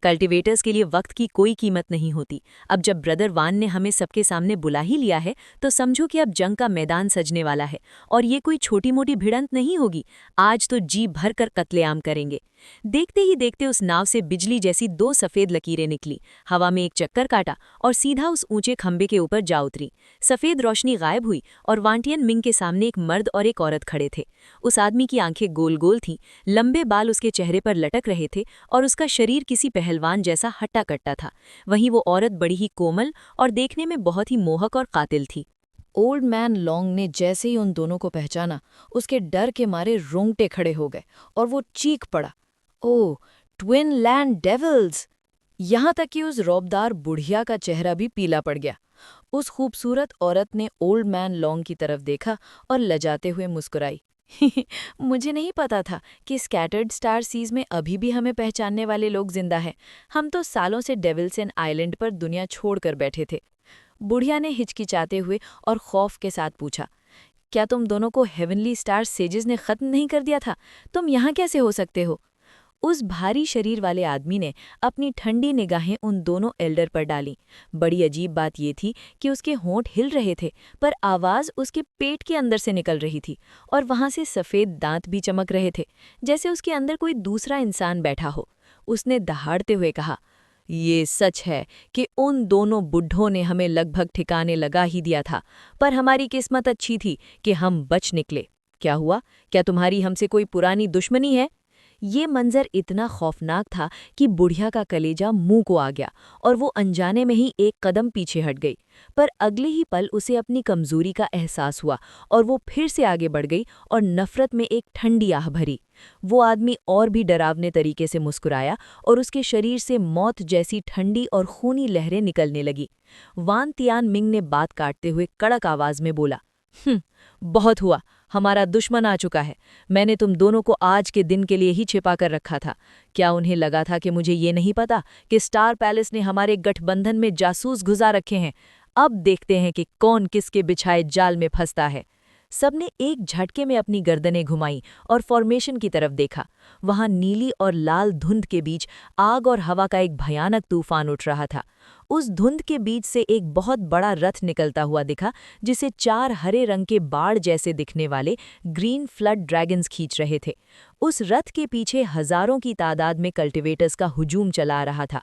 कल्टीवेटर्स के लिए वक्त की कोई कीमत नहीं होती। अब जब ब्रदर वान ने हमें सबके सामने बुला ही लिया है तो समझो कि अब जंग का मैदान सजने वाला है, और ये कोई छोटी मोटी भिड़ंत नहीं होगी। आज तो जी भर कर कत्लेआम करेंगे। देखते ही देखते उस नाव से बिजली जैसी 2 सफ़ेद लकीरें निकली, हवा में एक चक्कर काटा और सीधा उस ऊंचे खंबे के ऊपर जा उतरी। सफ़ेद रोशनी गायब हुई और वांटियन मिंग के सामने एक मर्द और एक औरत खड़े थे। उस आदमी की आंखें गोल गोल थीं, लंबे बाल उसके चेहरे पर लटक रहे थे और उसका शरीर किसी पहलवान जैसा हट्टा कट्टा था। वहीं वो औरत बड़ी ही कोमल और देखने में बहुत ही मोहक और कातिल थी। ओल्ड मैन लॉन्ग ने जैसे ही उन दोनों को पहचाना, उसके डर के मारे रोंगटे खड़े हो गए और वो चीख पड़ा, ओह, ट्विन लैंड डेविल्स! यहाँ तक कि उस रौबदार बुढ़िया का चेहरा भी पीला पड़ गया। उस खूबसूरत औरत ने ओल्ड मैन लॉन्ग की तरफ देखा और लजाते हुए मुस्कुराई। मुझे नहीं पता था कि स्कैटर्ड स्टार सीज में अभी भी हमें पहचानने वाले लोग जिंदा हैं। हम तो सालों से डेविल्सन आइलैंड पर दुनिया छोड़कर बैठे थे। बुढ़िया ने हिचकिचाते हुए और खौफ के साथ पूछा, क्या तुम दोनों को हेवनली स्टार सेजेस ने खत्म नहीं कर दिया था? तुम यहाँ कैसे हो सकते हो? उस भारी शरीर वाले आदमी ने अपनी ठंडी निगाहें उन दोनों एल्डर पर डालीं। बड़ी अजीब बात ये थी कि उसके होंठ हिल रहे थे, पर आवाज़ उसके पेट के अंदर से निकल रही थी और वहां से सफ़ेद दांत भी चमक रहे थे, जैसे उसके अंदर कोई दूसरा इंसान बैठा हो। उसने दहाड़ते हुए कहा, ये सच है कि उन दोनों बुड्ढों ने हमें लगभग ठिकाने लगा ही दिया था, पर हमारी किस्मत अच्छी थी कि हम बच निकले। क्या हुआ? क्या तुम्हारी हमसे कोई पुरानी दुश्मनी है? ये मंजर इतना खौफनाक था कि बुढ़िया का कलेजा मुंह को आ गया और वो अनजाने में ही एक कदम पीछे हट गई। पर अगले ही पल उसे अपनी कमजोरी का एहसास हुआ और वो फिर से आगे बढ़ गई और नफरत में एक ठंडी आह भरी। वो आदमी और भी डरावने तरीके से मुस्कुराया और उसके शरीर से मौत जैसी ठंडी और खूनी लहरें निकलने लगी। वान तियान मिंग ने बात काटते हुए कड़क आवाज में बोला, बहुत हुआ, हमारा दुश्मन आ चुका है। मैंने तुम दोनों को आज के दिन के लिए ही छिपा कर रखा था। क्या उन्हें लगा था कि मुझे ये नहीं पता कि स्टार पैलेस ने हमारे गठबंधन में जासूस घुसा रखे हैं? अब देखते हैं कि कौन किसके बिछाए जाल में फंसता है। सबने एक झटके में अपनी गर्दनें घुमाईं और फॉर्मेशन की तरफ देखा। वहां नीली और लाल धुंध के बीच आग और हवा का एक भयानक तूफान उठ रहा था। उस धुंध के बीच से एक बहुत बड़ा रथ निकलता हुआ दिखा, जिसे 4 हरे रंग के बाड़ जैसे दिखने वाले ग्रीन फ्लड ड्रैगन्स खींच रहे थे। उस रथ के पीछे हजारों की तादाद में कल्टिवेटर्स का हुजूम चला आ रहा था।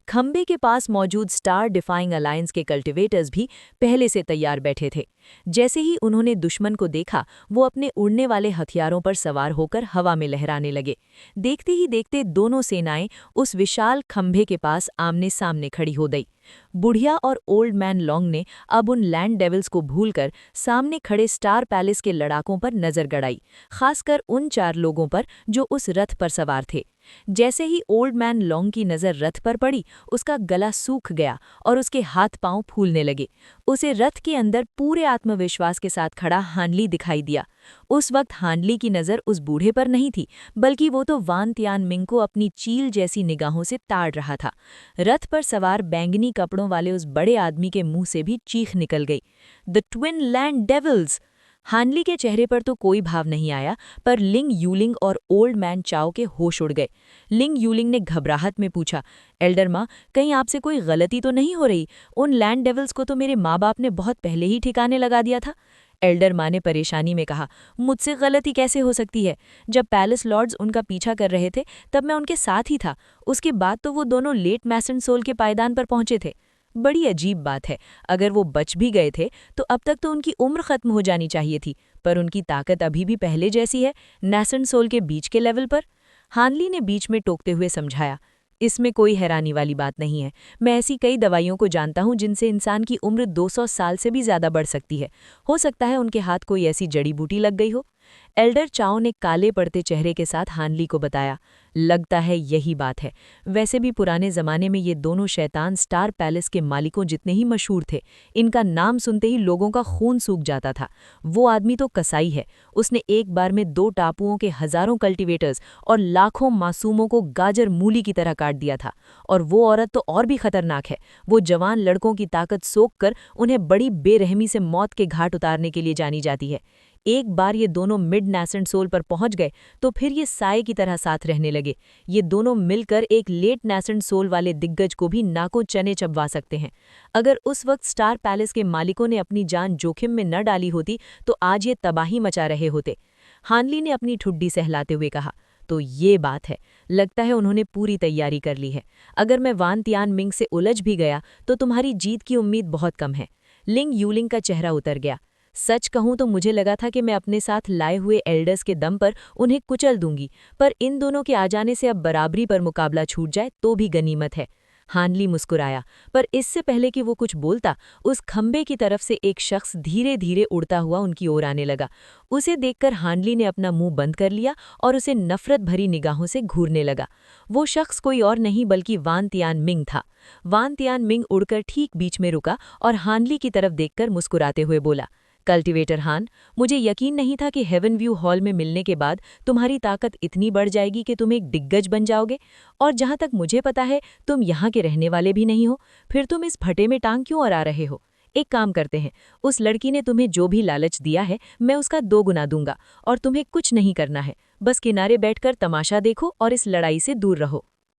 खंबे के पास मौजूद स्टार डिफाइंग अलायंस के कल्टिवेटर्स भी पहले से तैयार बैठे थे। जैसे ही उन्होंने दुश्मन को देखा, वो अपने उड़ने वाले हथियारों पर सवार होकर हवा में लहराने लगे। देखते ही देखते दोनों सेनाएं उस विशाल खंभे के पास आमने सामने खड़ी हो गई। बुढ़िया और ओल्ड मैन लॉन्ग ने अब उन लैंड डेविल्स को भूलकर सामने खड़े स्टार पैलेस के लड़ाकों पर नजर गड़ाई, खासकर उन 4 लोगों पर जो उस रथ पर सवार थे। जैसे ही ओल्ड मैन लॉन्ग की नज़र रथ पर पड़ी, उसका गला सूख गया और उसके हाथ पांव फूलने लगे। उसे रथ के अंदर पूरे आत्मविश्वास के साथ खड़ा हानली दिखाई दिया। उस वक्त हानली की नज़र उस बूढ़े पर नहीं थी, बल्कि वो तो वान तियान मिंग को अपनी चील जैसी निगाहों से ताड़ रहा था। रथ पर सवार बैंगनी कपड़ों वाले उस बड़े आदमी के मुंह से भी चीख निकल गई, the twin land devils! Hanley के चेहरे पर तो कोई भाव नहीं आया, पर लिंग यूलिंग और ओल्ड मैन चाओ के होश उड़ गए। लिंग यूलिंग ने घबराहट में पूछा, एल्डर माँ, कहीं आपसे कोई गलती तो नहीं हो रही? उन लैंड डेविल्स को तो मेरे माँ बाप ने बहुत पहले ही ठिकाने लगा दिया था। एल्डर माँ ने परेशानी में कहा, मुझसे गलती कैसे हो सकती है? जब पैलेस लॉर्ड्स उनका पीछा कर रहे थे, तब मैं उनके साथ ही था। उसके बाद तो वो दोनों लेट मैसन सोल के पायदान पर पहुंचे थे। बड़ी अजीब बात है, अगर वो बच भी गए थे तो अब तक तो उनकी उम्र खत्म हो जानी चाहिए थी, पर उनकी ताकत अभी भी पहले जैसी है, नैसन सोल के बीच के लेवल पर। हानली ने बीच में टोकते हुए समझाया, इसमें कोई हैरानी वाली बात नहीं है। मैं ऐसी कई दवाइयों को जानता हूं जिनसे इंसान की उम्र 200 साल से भी ज्यादा बढ़ सकती है। हो सकता है उनके हाथ कोई ऐसी जड़ी बूटी लग गई हो। एल्डर चाओ ने काले पड़ते चेहरे के साथ हानली को बताया, लगता है यही बात है। वैसे भी पुराने जमाने में ये दोनों शैतान स्टार पैलेस के मालिकों जितने ही मशहूर थे। इनका नाम सुनते ही लोगों का खून सूख जाता था। वो आदमी तो कसाई है, उसने एक बार में 2 टापुओं के हजारों कल्टिवेटर्स और लाखों मासूमों को गाजर मूली की तरह काट दिया था। और वो औरत तो और भी खतरनाक है, वो जवान लड़कों की ताकत सोख कर उन्हें बड़ी बेरहमी से मौत के घाट उतारने के लिए जानी जाती है। एक बार ये दोनों मिड नैसेंट सोल पर पहुंच गए तो फिर ये साए की तरह साथ रहने लगे। ये दोनों मिलकर एक लेट नैसेंट सोल वाले दिग्गज को भी नाकों चने चबवा सकते हैं। अगर उस वक्त स्टार पैलेस के मालिकों ने अपनी जान जोखिम में न डाली होती तो आज ये तबाही मचा रहे होते। हानली ने अपनी ठुड्डी सहलाते हुए कहा, तो ये बात है, लगता है उन्होंने पूरी तैयारी कर ली है। अगर मैं वान तियान मिंग से उलझ भी गया तो तुम्हारी जीत की उम्मीद बहुत कम है। लिंग यूलिंग का चेहरा उतर गया। सच कहूं तो मुझे लगा था कि मैं अपने साथ लाए हुए एल्डर्स के दम पर उन्हें कुचल दूंगी, पर इन दोनों के आ जाने से अब बराबरी पर मुकाबला छूट जाए तो भी गनीमत है। हानली मुस्कुराया, पर इससे पहले कि वो कुछ बोलता, उस खंबे की तरफ से एक शख्स धीरे धीरे उड़ता हुआ उनकी ओर आने लगा। उसे देखकर हानली ने अपना मुंह बंद कर लिया और उसे नफरत भरी निगाहों से घूरने लगा। वो शख्स कोई और नहीं बल्कि वान तियान मिंग था। वान तियान मिंग उड़कर ठीक बीच में रुका और हानली की तरफ देखकर मुस्कुराते हुए बोला, कल्टीवेटर हान, मुझे यकीन नहीं था कि हेवन व्यू हॉल में मिलने के बाद तुम्हारी ताकत इतनी बढ़ जाएगी कि तुम एक दिग्गज बन जाओगे। और जहां तक मुझे पता है तुम यहाँ के रहने वाले भी नहीं हो, फिर तुम इस भटे में टांग क्यों अड़ा रहे हो? एक काम करते हैं, उस लड़की ने तुम्हें जो भी लालच दिया है मैं उसका 2 गुना दूंगा और तुम्हें कुछ नहीं करना है, बस किनारे बैठकर तमाशा देखो और इस लड़ाई से दूर रहो।